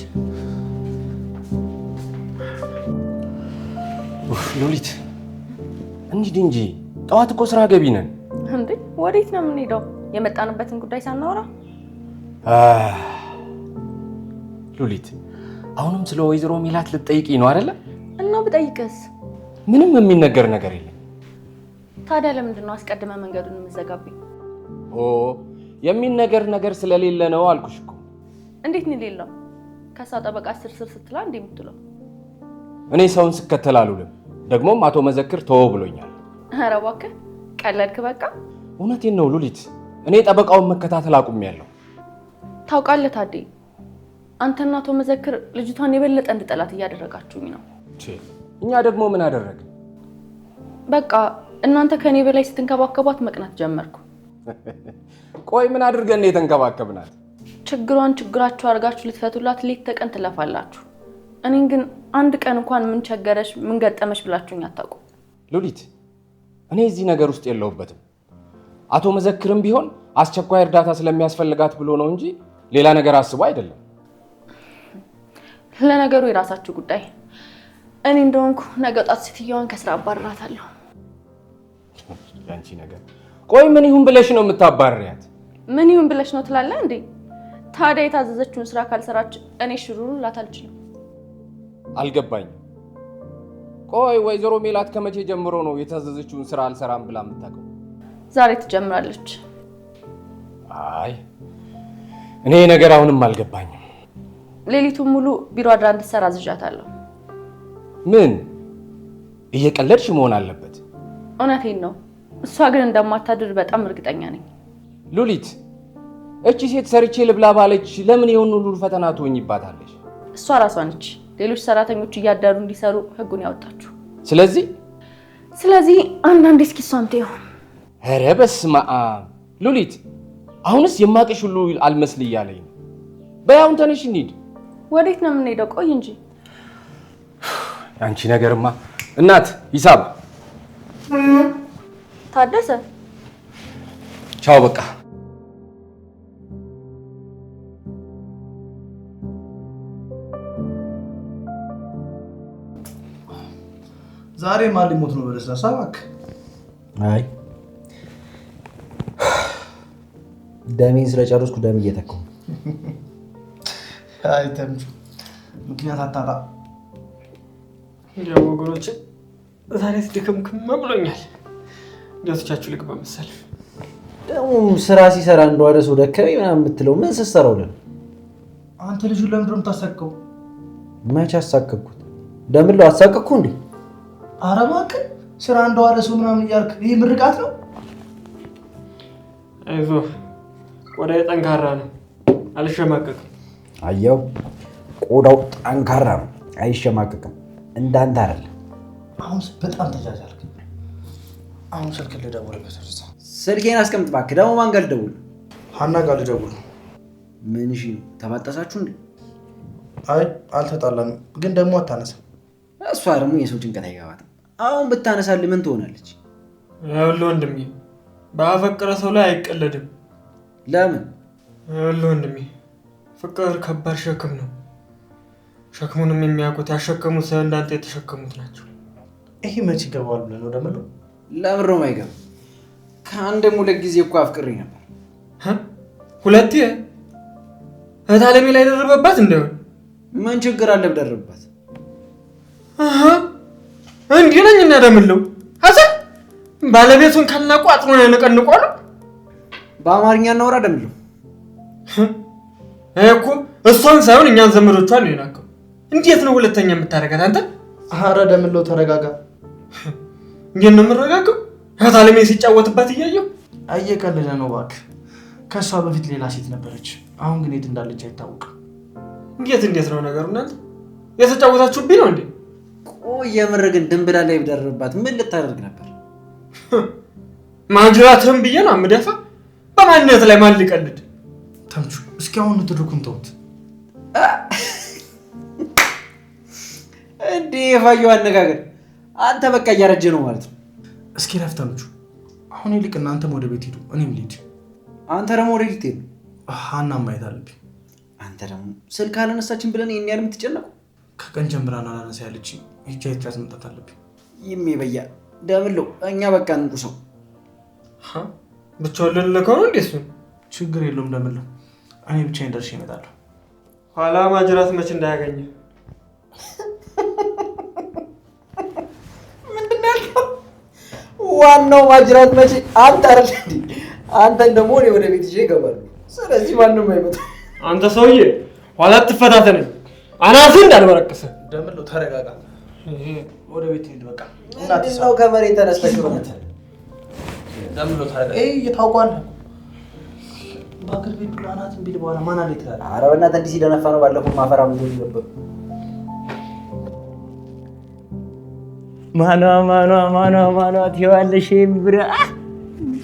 ሉሊት እንሂድ እንጂ ጠዋት እኮ ስራ ገቢ ነን። እንዴ ወዴት ነው የምንሄደው? የመጣንበትን ጉዳይ ሳናወራ? ሉሊት አሁንም ስለ ወይዘሮ ሜላት ልትጠይቂ ነው አይደለ? እና ብጠይቅስ? ምንም የሚነገር ነገር የለም። ታዲያ ለምንድን ነው አስቀድመ መንገዱን የምዘጋብኝ? የሚነገር ነገር ስለሌለ ነው አልኩሽ እኮ። እንዴት ነው የሌለው? ከሷ ጠበቃ ስርስር ስትላ እንዴ የምትለው? እኔ ሰውን ስከተል አልውልም። ደግሞም አቶ መዘክር ተወው ብሎኛል። ኧረ እባክህ ቀለድክ። በቃ እውነቴን ነው ሉሊት፣ እኔ ጠበቃውን መከታተል አቁሜያለሁ። ታውቃለህ ታዴ፣ አንተና አቶ መዘክር ልጅቷን የበለጠ እንድጠላት እያደረጋችሁኝ ነው። እኛ ደግሞ ምን አደረግ? በቃ እናንተ ከኔ በላይ ስትንከባከቧት መቅናት ጀመርኩ። ቆይ ምን አድርገን ነው የተንከባከብናት? ችግሯን ችግራችሁ አድርጋችሁ ልትፈቱላት ሌት ተቀን ትለፋላችሁ። እኔን ግን አንድ ቀን እንኳን ምን ቸገረሽ ምን ገጠመሽ ብላችሁኝ አታውቁ። ሉሊት እኔ እዚህ ነገር ውስጥ የለሁበትም። አቶ መዘክርም ቢሆን አስቸኳይ እርዳታ ስለሚያስፈልጋት ብሎ ነው እንጂ ሌላ ነገር አስቦ አይደለም። ለነገሩ የራሳችሁ ጉዳይ። እኔ እንደሆንኩ ነገ ጧት ሴትዮዋን ከስራ አባርራታለሁ። ያንቺ ነገር። ቆይ ምን ይሁን ብለሽ ነው የምታባርሪያት? ምን ይሁን ብለሽ ነው ትላለህ እንዴ? ታዲያ የታዘዘችውን ስራ ካልሰራች እኔ ሽሩሩ ላት አልችልም። አልገባኝም። ቆይ ወይዘሮ ሜላት ከመቼ ጀምሮ ነው የታዘዘችውን ስራ አልሰራም ብላ የምታውቀው? ዛሬ ትጀምራለች። አይ እኔ ነገር አሁንም አልገባኝም። ሌሊቱን ሙሉ ቢሮ አድራ እንድትሰራ አዝዣታለሁ። ምን እየቀለድሽ መሆን አለበት? እውነቴን ነው። እሷ ግን እንደማታድር በጣም እርግጠኛ ነኝ። ሉሊት እቺ ሴት ሰርቼ ልብላ ባለች ለምን የሆነ ሁሉ ፈተና ትሆኝባታለች? እሷ ራሷ ነች ሌሎች ሰራተኞች እያደሩ እንዲሰሩ ህጉን ያወጣችሁ። ስለዚህ አንዳንዴ እስኪ እሷም ተይው። ኧረ በስመ አብ ሉሊት፣ አሁንስ የማቅሽ ሁሉ አልመስል እያለኝ ነው። በይ አሁን ተነሽ እንሂድ። ወዴት ነው የምንሄደው? ቆይ እንጂ አንቺ ነገርማ። እናት ሂሳብ። ታደሰ ቻው በቃ። ዛሬ ማን ሊሞት ነው? በለስላሳ እባክህ። አይ ደሜን ስለጨረስኩ ደም እየተካሁ። አይ ተምቹ ምክንያት አታጣ። ያው ወገኖቼ ዛሬ ትደከምክም ብሎኛል። ገብቻችሁ ልግባ መሰል። ደግሞ ስራ ሲሰራ እንደዋለ ሰው ደከመኝ ምናምን የምትለው ምን ስትሰራው ነው? አንተ ልጁን ለምንድን ነው የምታሳቅቀው? መቼ አሳቀቅኩት? ደምለው አሳቀቅኩ እንዴ? ኧረ እባክህ ስራ እንደዋለ ሰው ምናምን እያልክ ይሄ ምርቃት ነው? አይዞህ ቆዳዬ ጠንካራ ነው፣ አልሸማቀቅም። አየው ቆዳው ጠንካራ ነው፣ አይሸማቀቅም። እንዳንተ አይደለም። አሁን በጣም ተጃጃልክ። አሁን ስልክ ልደውልበት። ስልኬን አስቀምጥ እባክህ። ደግሞ ማን ጋር ልደውል? ሀና ጋር ልደውል። ምን እሺ ተባጣሳችሁ እንዴ? አይ አልተጣላንም፣ ግን ደግሞ አታነሳ። እሷ ደግሞ የሰው ጭንቀት አይገባትም። አሁን ብታነሳልህ ምን ትሆናለች? ይኸውልህ ወንድሜ በአፈቀረ ሰው ላይ አይቀለድም። ለምን? ይኸውልህ ወንድሜ ፍቅር ከባድ ሸክም ነው። ሸክሙንም የሚያውቁት ያሸከሙት ሰው እንዳንተ የተሸከሙት ናቸው። ይሄ መች ይገባዋል ብለህ ነው ደግሞ? ለምን ነው የማይገባ? ከአንድም ሁለት ጊዜ እኮ አፍቅሬ ነበር። ሁለቴ? እህት አለሜ ላይ ደረበባት እንደሆነ ምን ችግር አለ ብደርብባት? እንዲህ ነኝ እና ደምለው ሀሰን ባለቤቱን ከናቁ አጥሩን ያነቀንቋል። በአማርኛ እናወራ ደምለው። እኮ እሷን ሳይሆን እኛን ዘመዶቿን ነው የናቀው። እንዴት ነው ሁለተኛ የምታረጋት አንተ? ኧረ ደምለው ተረጋጋ። እንዴት ነው የምረጋጋው? እህት አለሜ ሲጫወትባት እያየሁ። እየቀለደ ነው እባክህ። ከእሷ በፊት ሌላ ሴት ነበረች። አሁን ግን የት እንዳለች አይታወቅም። እንዴት ነው ነገሩ? እናንተ የተጫወታችሁብኝ ነው እንዴ? ቆይ የምር ግን ድንብላ ላይ ብደርብባት ምን ልታደርግ ነበር? ማጅራትህን ብዬ ነው የምደፋ። በማንነት ላይ ማን ሊቀልድ? ተምቹ እስኪ አሁን ትድርኩን ተውት እንዴ። የፋየው አነጋገር አንተ በቃ እያረጀ ነው ማለት ነው። እስኪ ረፍ ተምቹ። አሁን ይልቅ እናንተም ወደ ቤት ሂዱ፣ እኔም ልሂድ። አንተ ደግሞ ወደ ቤት ሄድ። ሀና ማየት አለብኝ። አንተ ደግሞ ስልክ አላነሳችን ብለን ይሄን ያህል የምትጨነቁ? ከቀን ጀምራ ነው አላነሳ ያለችኝ። ሂጅ አይቻት መምጣት አለብኝ። ይሜ ደምለው እኛ በቃ እንቁ ሰው ብቻውን ልንልከው ነው እንዴ? እሱን ችግር የለውም ደምለው፣ እኔ ብቻዬን ደርሼ እመጣለሁ። ኋላ ማጅራት መች እንዳያገኘ። ምንድን ነው ያልከው? ዋናው ማጅራት መቼ አንተ አይደል እንዴ? አንተን ደግሞ እኔ ወደ ቤት ይዤ እገባለሁ። ስለዚህ ማንም አይመጣም። አንተ ሰውዬ ኋላ ትፈታተነኝ፣ አናትህ እንዳልበረቅሰ። ደምለው ተረጋጋ። ወደ ቤት ሂድ በቃ። እናትህ ከመሬት ተነስተህ ደምለው ተረጋጋ። እየታውቋለህ በአገር ቤት ብሎ አናትን ቢል በኋላ ማን አለ ይትላል? ኧረ በእናትህ እንዲህ ሲደነፋ ነው። ባለፈው ማፈራ ብዙ ነበር። ማኗ ትይዋለሽ ብራ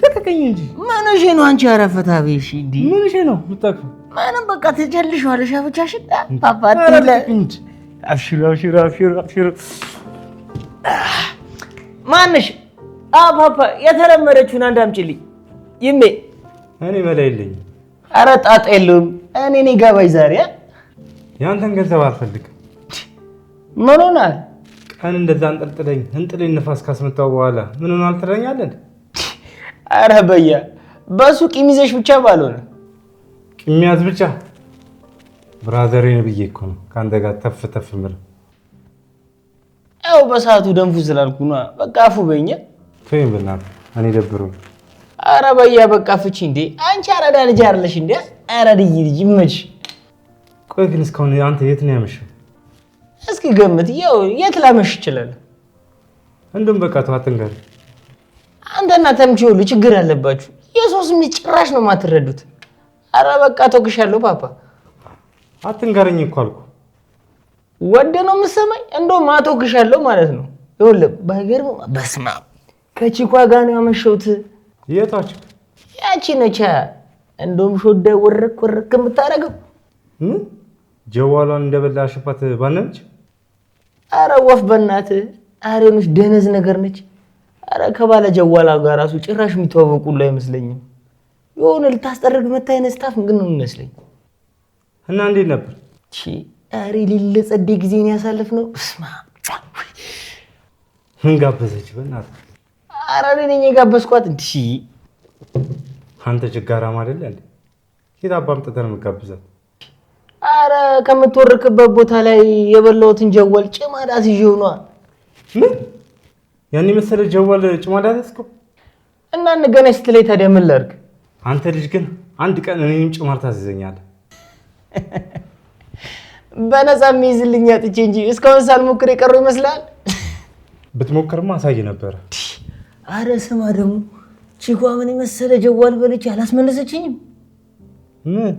ተከከኝ እንጂ ማነሽ ነው አንቺ አረፈታ ቤሽ እንዲ ምንሽ ነው ምታክ? ማንም በቃ ትጨልሽዋለሽ አብቻሽን ፓፓቲ እንጂ አብሽሩ ማነሽ? ፓፓ የተለመደችውን አንድ አምጪልኝ ይሜ። እኔ መላ የለኝም። ኧረ ጣጣ የለውም። እኔ ገባኝ ዛሬ። ያንተን ገንዘብ አልፈልግም። ምን ሆናል? ቀን እንደዛ እንጥለኝ ነፋስ ካስመጣው በኋላ ምን ሆናል ትለኛለህ? ኧረ በያ በሱ ቂም ይዘሽ ብቻ ባልሆነ ቂም ያዝ ብቻ። ብራዘሬን ብዬ እኮ ነው ከአንተ ጋር ተፍ ምር። ያው በሰዓቱ ደንፉ ስላልኩ ነው። በቃ አፉ በኛ ተይኝ በእናትህ እኔ ደብሮኝ። ኧረ በያ በቃ ፍቺ እንዴ አንቺ አራዳ ልጅ አይደለሽ እንዴ? አራድዬ ልጅ ይመች። ቆይ ግን እስካሁን አንተ የት ነው ያመሸው? እስኪ ገምት። ያው የት ላመሽ ይችላል? እንደውም በቃ ተው አትንገር። አንተና ተምቹ ሁሉ ችግር አለባችሁ። የሰው ስሜት ጭራሽ ነው የማትረዱት። ኧረ በቃ ተውክሻለሁ ፓፓ። አትንገረኝ እኮ አልኩ። ወደ ነው የምትሰማኝ? እንደውም አተውክሻለሁ ማለት ነው። ይኸውልህ ባይገርም በስመ አብ ከቺኳ ጋር ነው ያመሸሁት። የታች ያቺ ነቻ እንደውም ሾዳ ወረክ የምታደርገው ምን ጀዋሏን እንደበላሽባት ባነች። ኧረ ወፍ በእናትህ አሬኖች ደነዝ ነገር ነች። ኧረ ከባለ ጀዋላ ጋር ራሱ ጭራሽ የሚተዋወቁ ሁሉ አይመስለኝም። የሆነ ልታስጠርግ መታየት ስታፍ ግን ነው የሚመስለኝ። እና እንዴት ነበር? ኧረ ሌለ ጸዴ ጊዜን ያሳለፍነው። እስማ ምን ጋበዘች በእናትህ? ኧረ እኔ ነኝ የጋበዝኳት። እንዲ አንተ ችጋራም አይደለ እንዴ? ሴት አባም ጥተን የምጋብዛት? ኧረ ከምትወርክበት ቦታ ላይ የበላሁትን ጀዋል ጭማዳ ይዤው ነዋ። ምን ያን መሰለ ጀዋል ጭማዳ ያስከው እና እንገናኝ ስትለኝ ታዲያ ምን ላድርግ? አንተ ልጅ ግን አንድ ቀን እኔንም ጭማር ታዘዘኛለህ። በነፃ የሚይዝልኝ አጥቼ እንጂ እስካሁን ሳልሞክር የቀረው ይመስላል። ብትሞክርማ አሳይ ነበር። አረ ስማ ደግሞ ቺኳ ምን መሰለ ጀዋል በልቼ አላስመለሰችኝም። ምን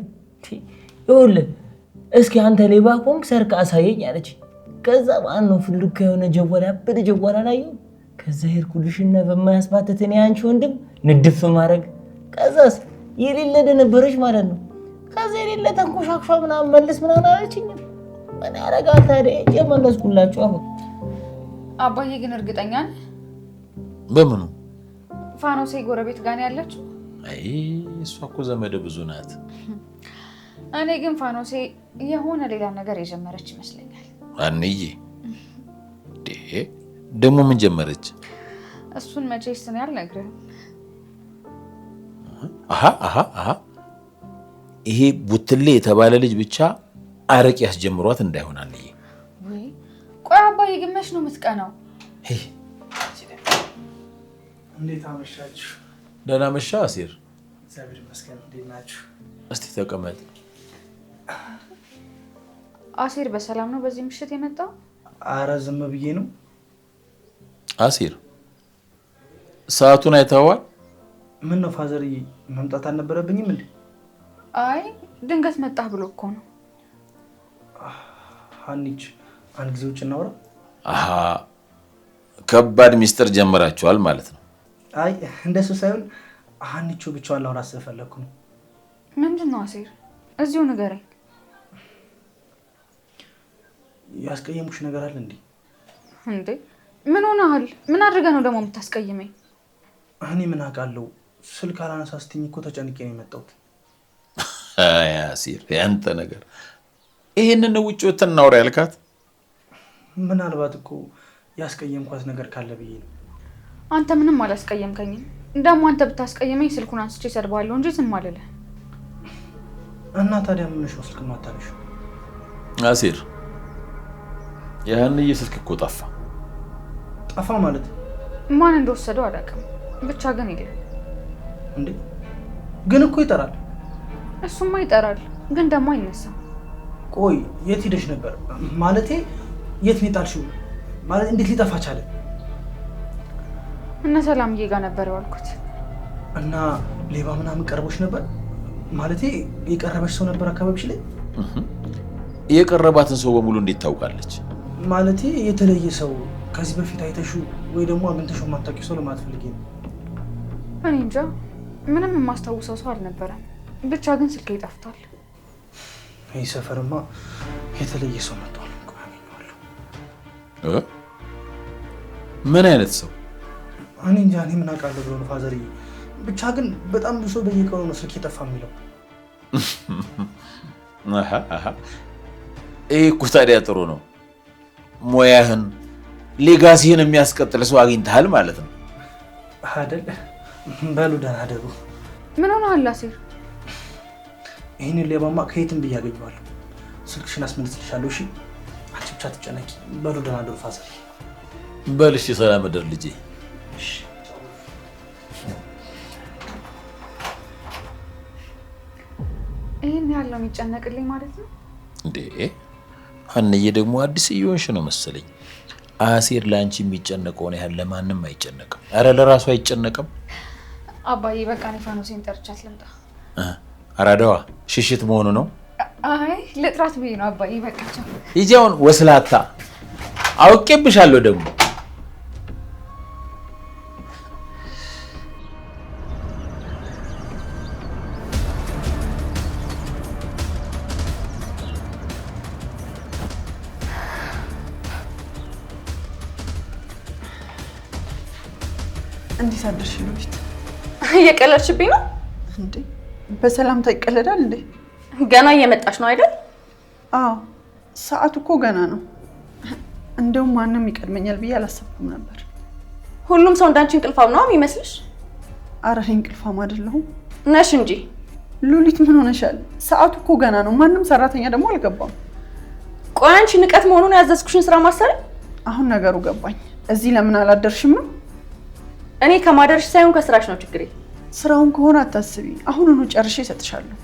ይኸውልህ እስኪ አንተ ሌባ ቆም ሰርቅ አሳየኝ አለች። ከዛ ማን ነው ፍልክ የሆነ ጀዋል ያበደ ጀዋል አላየው። ከዛ ሄድኩልሽና በማያስባተት እኔ አንቺ ወንድም ንድፍ ማድረግ ከዛስ የሌለ ደነበረች ማለት ነው። ከዛ የሌለ ተንኮሻክሿ ምናምን መልስ ምናምን አለችኝ። ምን ያረጋል ታዲያ የመለስኩላችሁ። አሁን አባዬ ግን እርግጠኛ ነህ? በምኑ? ፋኖሴ ጎረቤት ጋር ነው ያለችው? አይ እሷ እኮ ዘመደ ብዙ ናት። እኔ ግን ፋኖሴ የሆነ ሌላ ነገር የጀመረች ይመስለኛል። አንዬ ደግሞ ምን ጀመረች? እሱን መቼስ ነው ያልነግርህም። አሃ ይሄ ቡትሌ የተባለ ልጅ ብቻ አረቅ ያስጀምሯት እንዳይሆን አንዬ። ወይ ቆይ አባዬ ግን መች ነው የምትቀናው? እንዴት አመሻችሁ? ደህና መሻ አሲር። እግዚአብሔር ይመስገን። እንዴት ናችሁ? እስቲ ተቀመጥ። አሲር በሰላም ነው በዚህ ምሽት የመጣው? አረ ዝም ብዬ ነው። አሲር ሰዓቱን አይተኸዋል? ምን ነው ፋዘርዬ መምጣት አልነበረብኝም እንዴ? አይ ድንገት መጣህ ብሎ እኮ ነው። ሀኒች አንድ ጊዜ ውጭ እናውራ። አሃ ከባድ ሚስጥር ጀመራችኋል ማለት ነው? አይ እንደሱ ሳይሆን ሀኒቹ ብቻዋን ላውራ ስለፈለኩ ነው። ምንድን ነው አሲር? እዚሁ ንገረኝ። ያስቀየሙሽ ነገር አለ እንዴ? እንዴ ምን ሆነሃል? ምን አድርገህ ነው ደግሞ የምታስቀይመኝ? እኔ ምን አውቃለሁ። ስልክ አላነሳ ስትኝ እኮ ተጨንቄ ነው የመጣሁት። አይ አሲር ያንተ ነገር ይሄንን ውጭ ወጥተን እናውራ ያልካት? ምናልባት እኮ ያስቀየምኳት ነገር ካለ ብዬ ነው። አንተ ምንም አላስቀየምከኝም። ደግሞ አንተ ብታስቀየመኝ ስልኩን አንስቼ ሰድባለሁ እንጂ ዝም አልልህ። እና ታዲያ ምን ነው ስልክ ማታነሽ? አሲር ያንዬ ስልክ እኮ ጠፋ። ጠፋ ማለት ማን እንደወሰደው አላውቅም፣ ብቻ ግን የለም። እንዴ ግን እኮ ይጠራል። እሱማ ይጠራል፣ ግን ደግሞ አይነሳም። ቆይ የት ሄደሽ ነበር? ማለቴ የት ነው የጣልሽው? ማለት እንዴት ሊጠፋ ቻለ? እነ ሰላምዬ ጋር ነበር ያልኩት። እና ሌባ ምናምን ቀርቦሽ ነበር? ማለቴ የቀረበሽ ሰው ነበር አካባቢሽ ላይ? የቀረባትን ሰው በሙሉ እንዴት ታውቃለች? ማለቴ የተለየ ሰው ከዚህ በፊት አይተሽው ወይ ደግሞ አግኝተሽው የማታውቂው ሰው ለማለት ፈልጌ ነው። እኔ እንጃ ምንም የማስታውሰው ሰው አልነበረም። ብቻ ግን ስልኬ ይጠፍታል። ይህ ሰፈርማ የተለየ ሰው መጥቷል። አገኘዋለሁ። ምን አይነት ሰው? እኔ እንጃ። እኔ ምን አውቃለሁ ብሎ ነው ፋዘርዬ። ብቻ ግን በጣም ብዙ ሰው በየቀኑ ነው ስልክ የጠፋ የሚለው። ይህ እኮ ታዲያ ጥሩ ነው። ሙያህን ሌጋሲህን የሚያስቀጥል ሰው አግኝተሃል ማለት ነው አይደል? በሉ ደህና አደሩ። ምን ሆነሃል አሲር? ይህንን ሌባማ ከየትም ብዬ አገኘዋለሁ። ስልክሽን አስመልስልሻለሁ። እሺ አንቺ ብቻ ትጨነቂ። በሉ ደህና አደሩ ፋዘር። በል እሺ፣ ሰላም እደር ልጄ። ይህን ያለው የሚጨነቅልኝ ማለት ነው እንዴ? ሀንዬ ደግሞ አዲስ እየሆንሽ ነው መሰለኝ። አሲር ለአንቺ የሚጨነቀውን ያህል ለማንም አይጨነቅም። አረ ለራሱ አይጨነቅም። አባዬ በቃ እኔ ፋኖሴን ጠርቻት ልምጣ። አራዳዋ ሽሽት መሆኑ ነው? አይ ልጥራት ብዬ ነው አባዬ። በቃ ቻው። ሂጂ አሁን ወስላታ። አውቄብሻለሁ ደግሞ። እንዴት አደርሽ ሉሊት? እየቀለድሽብኝ ነው እንዴ? በሰላምታ ይቀለዳል እንዴ? ገና እየመጣሽ ነው አይደል? አዎ ሰዓቱ እኮ ገና ነው። እንደውም ማንም ይቀድመኛል ብዬ አላሰብኩም ነበር። ሁሉም ሰው እንዳንቺ እንቅልፋም ነው የሚመስልሽ? አረ እኔ እንቅልፋም አይደለሁም። ነሽ እንጂ። ሉሊት ምን ሆነሻል? ሰዓቱ እኮ ገና ነው። ማንም ሰራተኛ ደግሞ አልገባም። ቆይ አንቺ ንቀት መሆኑን ያዘዝኩሽን ስራ ማሰሪ? አሁን ነገሩ ገባኝ። እዚህ ለምን አላደርሽም ነው? እኔ ከማደርሽ ሳይሆን ከስራሽ ነው ችግሬ። ስራውን ከሆነ አታስቢ፣ አሁኑኑ ጨርሼ እሰጥሻለሁ።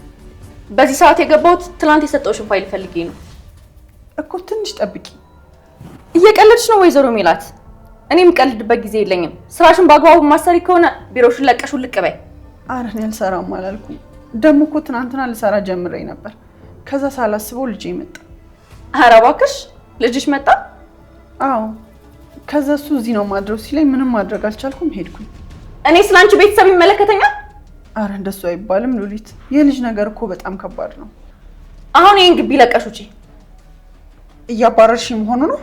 በዚህ ሰዓት የገባሁት ትናንት የሰጠውሽን ፋይል ፈልጌ ነው እኮ። ትንሽ ጠብቂ። እየቀለድሽ ነው ወይዘሮ ሜላት? እኔም ቀልድበት ጊዜ የለኝም። ስራሽን በአግባቡ ማሰሪ ከሆነ ቢሮሽን ለቀሽ ውልቅ በይ። ኧረ እኔ አልሰራም አላልኩም። ደግሞ እኮ ትናንትና ልሰራ ጀምሬ ነበር። ከዛ ሳላስበው ልጄ መጣ። ኧረ እባክሽ ልጅሽ መጣ? አዎ። ከዛ እሱ እዚህ ነው ማድረው ሲለኝ ምንም ማድረግ አልቻልኩም፣ ሄድኩኝ። እኔ ስላንቺ ቤተሰብ ይመለከተኛል? ኧረ እንደሱ አይባልም ሉሊት። የልጅ ነገር እኮ በጣም ከባድ ነው። አሁን ይሄን ግቢ ለቀሽ ውጪ። እያባረርሽ መሆኑ ነው?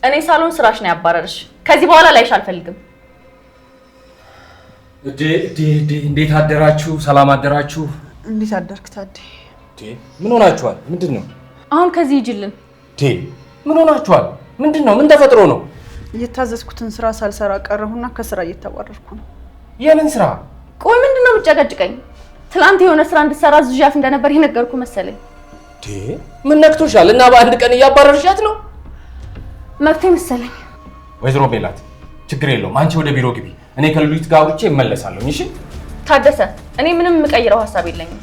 እኔ ሳሎን ስራሽ ነው ያባረርሽ። ከዚህ በኋላ ላይሽ አልፈልግም። እንዴት አደራችሁ? ሰላም አደራችሁ? እንዴት አደርክ ታዴ? ምን ሆናችኋል? ምንድን ነው? አሁን ከዚህ ይጅልን። ምን ሆናችኋል? ምንድን ነው? ምን ተፈጥሮ ነው? የታዘዝኩትን ስራ ሳልሰራ ቀረሁና ከስራ እየተባረርኩ ነው። የምን ስራ? ቆይ ምንድን ነው የምትጨቀጭቀኝ? ትላንት የሆነ ስራ እንድትሰራ ዝዣት እንደነበር የነገርኩ መሰለኝ። ምን ነክቶሻል? እና በአንድ ቀን እያባረርሻት ነው? መብቴ መሰለኝ። ወይዘሮ ሜላት ችግር የለውም። አንቺ ወደ ቢሮ ግቢ። እኔ ከሉሊት ጋር አውርቼ እመለሳለሁ። እሺ ታደሰ፣ እኔ ምንም የምቀይረው ሀሳብ የለኝም።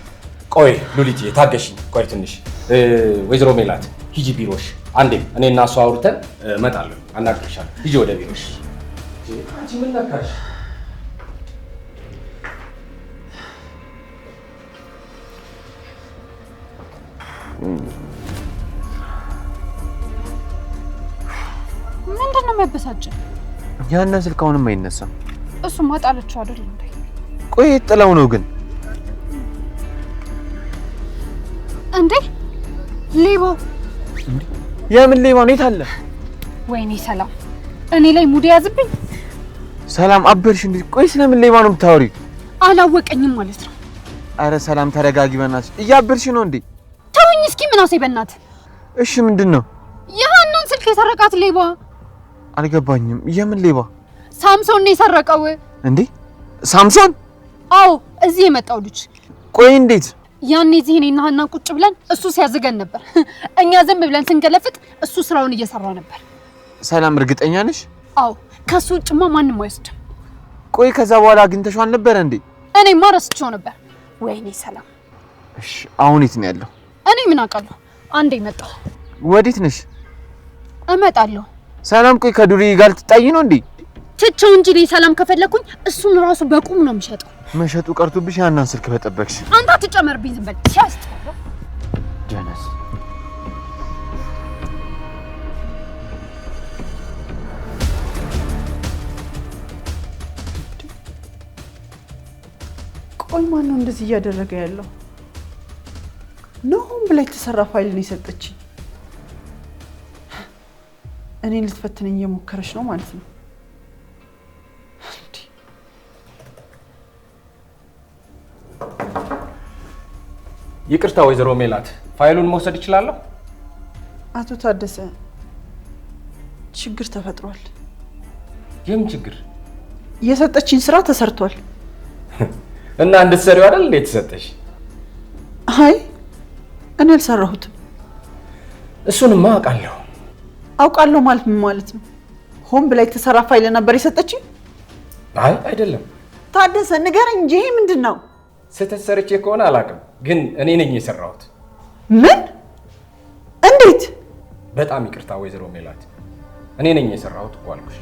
ቆይ ሉሊትዬ ታገሽኝ። ቆይ ትንሽ። ወይዘሮ ሜላት ሂጂ ቢሮሽ። አንዴ እኔ እና እሷ አውርተን እመጣለሁ፣ አናግርሻለሁ። ሂጂ ወደ ቢሮሽ። አንቺ ምን ነካሽ? ምንድን ነው የሚያበሳጭ? ያና ስልክ አሁንም አይነሳም። እሱማ ጣለችው አይደል እንዴ? ቆይ ጥላው ነው ግን እንዴ? ሌባው የምን ሌባ ነው? የት አለ? ወይኔ ሰላም፣ እኔ ላይ ሙድ ያዝብኝ። ሰላም አበርሽ እንዴ? ቆይ ስለምን ሌባ ነው የምታወሪው? አላወቀኝም ማለት ነው። አረ ሰላም ተረጋጊ በእናትሽ። እያበርሽ ነው እንዴ? ተውኝ እስኪ። ምን አሴ በእናትህ። እሺ ምንድነው? የሀናን ስልክ የሰረቃት ሌባ። አልገባኝም። የምን ሌባ? ሳምሶን ነው የሰረቀው። እንዴ ሳምሶን? አዎ እዚህ የመጣው ልጅ። ቆይ እንዴት? ያኔ እዚህ እኔና ሀና ቁጭ ብለን እሱ ሲያዝገን ነበር። እኛ ዝም ብለን ስንገለፍጥ እሱ ስራውን እየሰራ ነበር። ሰላም እርግጠኛ ነሽ? አዎ ከሱ ውጭማ ማንም አይወስድም። ቆይ ከዛ በኋላ አግኝተሽው አልነበረ እንዴ? እኔማ ረስቼው ነበር። ወይኔ ሰላም። እሺ አሁን የት ነው ያለው? እኔ ምን አውቃለሁ። አንዴ መጣሁ። ወዴት ነሽ? እመጣለሁ። ሰላም ቆይ ከዱሪ ጋር ትጣይ ነው እንዴ? ትቼው እንጂ ሰላም ከፈለኩኝ እሱን ራሱ በቁም ነው የምሸጠው። መሸጡ ቀርቶብሽ ያናን ስልክ በጠበቅሽ። አንተ አትጨመርብኝ፣ ዝም በል ሲያስጠላ። ጀነስ ቆይ ማን ነው እንደዚህ እያደረገ ያለው? ነውም ብላ የተሰራ ፋይል ነው የሰጠችኝ። እኔን ልትፈትነኝ እየሞከረች ነው ማለት ነው። ይቅርታ ወይዘሮ ሜላት፣ ፋይሉን መውሰድ እችላለሁ? አቶ ታደሰ ችግር ተፈጥሯል። የምን ችግር? የሰጠችኝ ስራ ተሰርቷል። እና እንድትሰሪው አይደል እንዴ የተሰጠሽ? አይ እኔ አልሰራሁትም። እሱንማ አውቃለሁ። አውቃለሁ ማለት ምን ማለት ነው? ሆን ብላ የተሰራ ፋይል ነበር የሰጠችኝ? አይ አይደለም። ታደሰ ንገረኝ እንጂ ይሄ ምንድን ነው? ስህተት ሰርቼ ከሆነ አላውቅም፣ ግን እኔ ነኝ የሰራሁት። ምን? እንዴት? በጣም ይቅርታ ወይዘሮ ሜላት፣ እኔ ነኝ የሰራሁት እኮ አልኩሽ።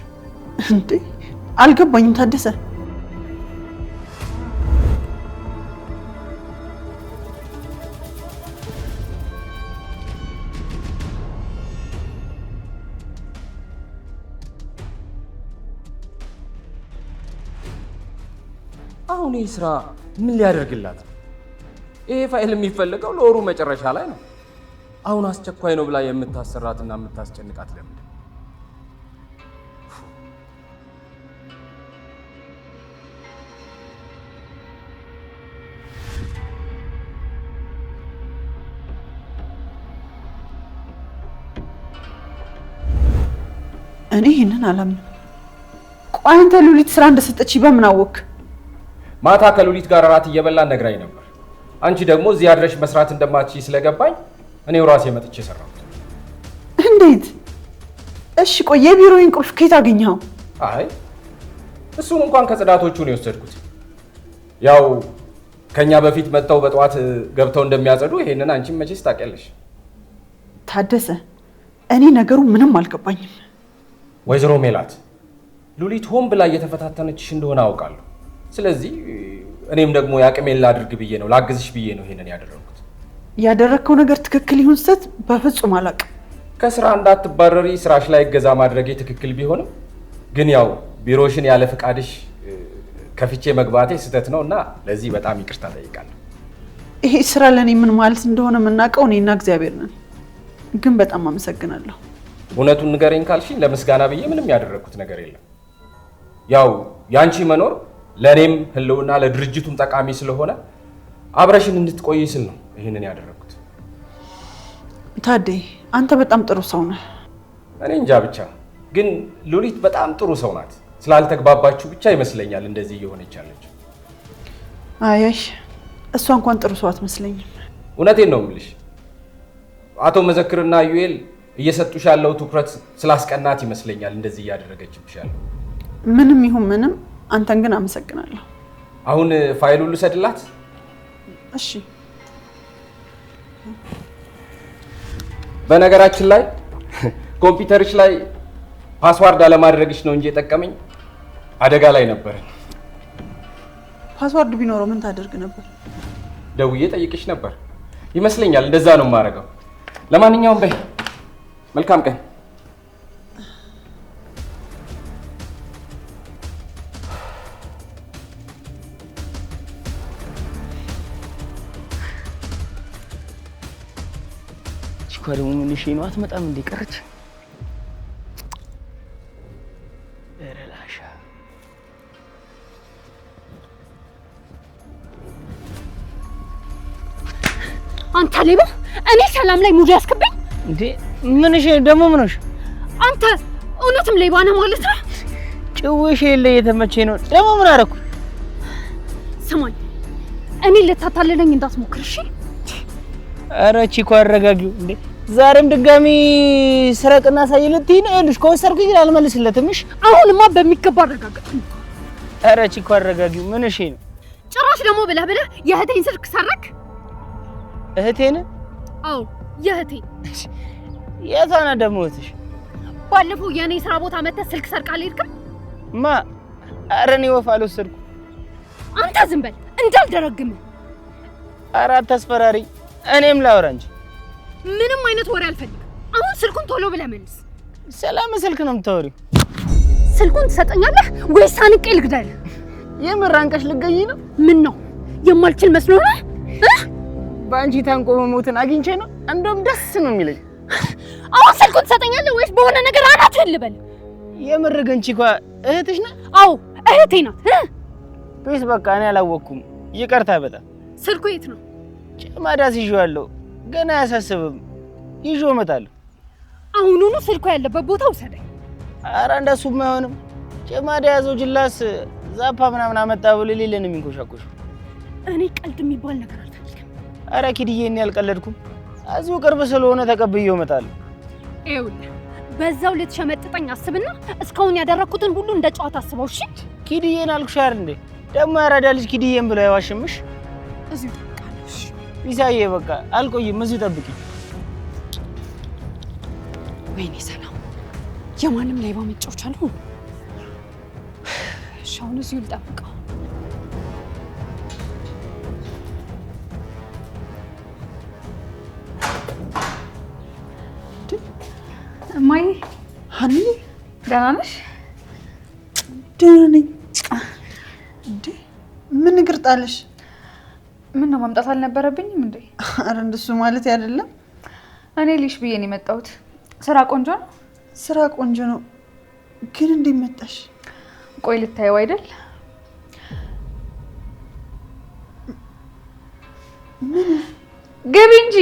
እንዴ አልገባኝም ታደሰ። አሁን ይህ ስራ ምን ሊያደርግላት ነው? ይሄ ፋይል የሚፈልገው ለወሩ መጨረሻ ላይ ነው። አሁን አስቸኳይ ነው ብላ የምታሰራትና የምታስጨንቃት ለምንድን ነው? እኔ ይሄንን አላምንም። ቆይ አንተ ሉሊት ስራ እንደሰጠች በምን አወቅ? ማታ ከሉሊት ጋር እራት እየበላን ነግራኝ ነበር። አንቺ ደግሞ እዚህ አድረሽ መስራት እንደማትችይ ስለገባኝ እኔው ራሴ መጥቼ ሰራሁት። እንዴት? እሺ ቆይ የቢሮዬን ቁልፍ ከየት አገኘኸው? አይ እሱን እንኳን ከጽዳቶቹ ነው የወሰድኩት። ያው ከኛ በፊት መጥተው በጠዋት ገብተው እንደሚያጸዱ ይሄንን አንቺም መቼስ ታውቂያለሽ። ታደሰ እኔ ነገሩ ምንም አልገባኝም። ወይዘሮ ሜላት ሉሊት ሆን ብላ እየተፈታተነችሽ እንደሆነ አውቃለሁ። ስለዚህ እኔም ደግሞ ያቅሜን ላድርግ ብዬ ነው ላግዝሽ ብዬ ነው ይሄንን ያደረኩት። ያደረከው ነገር ትክክል ይሁን ስህተት በፍጹም አላውቅም። ከስራ እንዳትባረሪ ስራሽ ላይ እገዛ ማድረጌ ትክክል ቢሆንም ግን ያው ቢሮሽን ያለ ፍቃድሽ ከፍቼ መግባቴ ስህተት ነውና ለዚህ በጣም ይቅርታ ጠይቃለሁ። ይሄ ስራ ለኔ ምን ማለት እንደሆነ የምናውቀው እኔና እግዚአብሔር ነን። ግን በጣም አመሰግናለሁ። እውነቱን ንገረኝ ካልሽኝ ለምስጋና ብዬ ምንም ያደረኩት ነገር የለም። ያው ያንቺ መኖር ለኔም ህልውና ለድርጅቱም ጠቃሚ ስለሆነ አብረሽን እንድትቆይ ስል ነው ይሄንን ያደረኩት። ታዴ አንተ በጣም ጥሩ ሰው ነህ። እኔ እንጃ ብቻ ግን ሉሊት በጣም ጥሩ ሰው ናት። ስላልተግባባችሁ ብቻ ይመስለኛል እንደዚህ እየሆነች ያለችው። አይ እሷ እንኳን ጥሩ ሰው አትመስለኝም። እውነቴን ነው የምልሽ። አቶ መዘክርና ዩኤል እየሰጡሽ ያለው ትኩረት ስላስቀናት ይመስለኛል እንደዚህ እያደረገችብሽ ያለው። ምንም ይሁን ምንም አንተን ግን አመሰግናለሁ። አሁን ፋይሉን ልሰድላት? እሺ። በነገራችን ላይ ኮምፒውተርሽ ላይ ፓስዋርድ አለማድረግሽ ነው እንጂ የጠቀመኝ አደጋ ላይ ነበር። ፓስዋርድ ቢኖረው ምን ታደርግ ነበር? ደውዬ ጠይቅሽ ነበር ይመስለኛል። እንደዛ ነው የማደርገው። ለማንኛውም በይ መልካም ቀን። ደግሞ ምን እሺ ነው አትመጣም እንዴ? ቀረች። እረላሻ አንተ ሌባ! እኔ ሰላም ላይ ሙድ ያስከበኝ እንዴ? ምን እሺ ደግሞ ምን እሺ? አንተ እውነትም ሌባ ነህ ማለት ነው? ጭውሽ የለ የተመቸኝ ነው። ደግሞ ምን አደረኩ? ስማኝ፣ እኔ ልታታልለኝ እንዳትሞክር እሺ? ኧረ ቺኮ አረጋጊው እንዴ! ዛሬም ድጋሚ ስረቅና ሳይ ልትይ ነው? ይኸውልሽ ከወሰድኩኝ አልመልስለትም። እሺ አሁንማ በሚገባ አረጋግጥ። ኧረ ቺኮ አረጋጊው ምን እሺ ነው? ጭራሽ ደግሞ ብለህ የእህቴን ስልክ ሰረክ። እህቴን? አዎ የእህቴን። የት ናት ደግሞ እህትሽ? ባለፈው የኔ ስራ ቦታ መተህ ስልክ ሰርቃ አልሄድክም? ማ? ኧረ እኔ ወፍ አልወሰድኩም። አንተ ዝም በል እንዳልደረግም። ኧረ አታስፈራሪ። እኔም ላውራ እንጂ ምንም አይነት ወሬ አልፈልግም። አሁን ስልኩን ቶሎ ብለህ መልስ። ሰላም ስልክ ነው የምታወሪው? ስልኩን ትሰጠኛለህ ወይስ አንቄ ልግደልህ? የምር አንቀሽ ልገኝ ነው? ምን ነው የማልችል መስሎ ነው? በአንቺ ታንቆ መሞትን አግኝቼ ነው። እንደውም ደስ ነው የሚለኝ። አሁን ስልኩን ትሰጠኛለህ ወይስ በሆነ ነገር አናትህን ልበል? የምር ግን ቺኳ እህትሽ ናት? አዎ እህቴ ናት። ፕሊስ በቃ እኔ አላወቅኩም። ይቅርታ በጣም። ስልኩ የት ነው? ጭማዳስ ይዤዋለሁ። ገና አያሳስብም። ይዤው እመጣለሁ። አሁኑኑ ስልኩ ያለበት ቦታ ውሰደኝ። ኧረ እንደሱም አይሆንም። ጭማዳ ያዘው ጅላስ ዛፓ ምናምን አመጣ ብሎ ሌለን የሚንኮሻኮሽ። እኔ ቀልድ የሚባል ነገር አልፈልግም። ኧረ ኪድዬ እኔ አልቀለድኩም። እዚሁ ቅርብ ስለሆነ ተቀብዬው እመጣለሁ። ይኸውልህ በዛው ልትሸመጥጠኝ አስብና እስካሁን ያደረኩትን ሁሉ እንደ ጨዋታ አስበው። እሺ ኪድዬን አልኩሽ አይደል እንዴ? ደግሞ ያራዳ ልጅ ኪድዬን ብሎ አይዋሽምሽ። እዚሁ ቢሳዬ በቃ አልቆይም፣ እዚሁ ጠብቂ። ወይኔ ሰላም፣ የማንም ሌባ መጫወቻ አልሆንኩም። እሺ አሁን እዚሁ ልጠብቀው። እማዬ። ሀኒ ደህና ነሽ? ደህና ነኝ። እንዴ ምን እግር ጣለሽ? ምን ነው ማምጣት አልነበረብኝም እንዴ? ኧረ እንደሱ ማለት አይደለም። እኔ ልሽ ብዬ ነው የመጣሁት። ስራ ቆንጆ ነው? ስራ ቆንጆ ነው፣ ግን እንዴት መጣሽ? ቆይ ልታየው አይደል? ምን? ግቢ እንጂ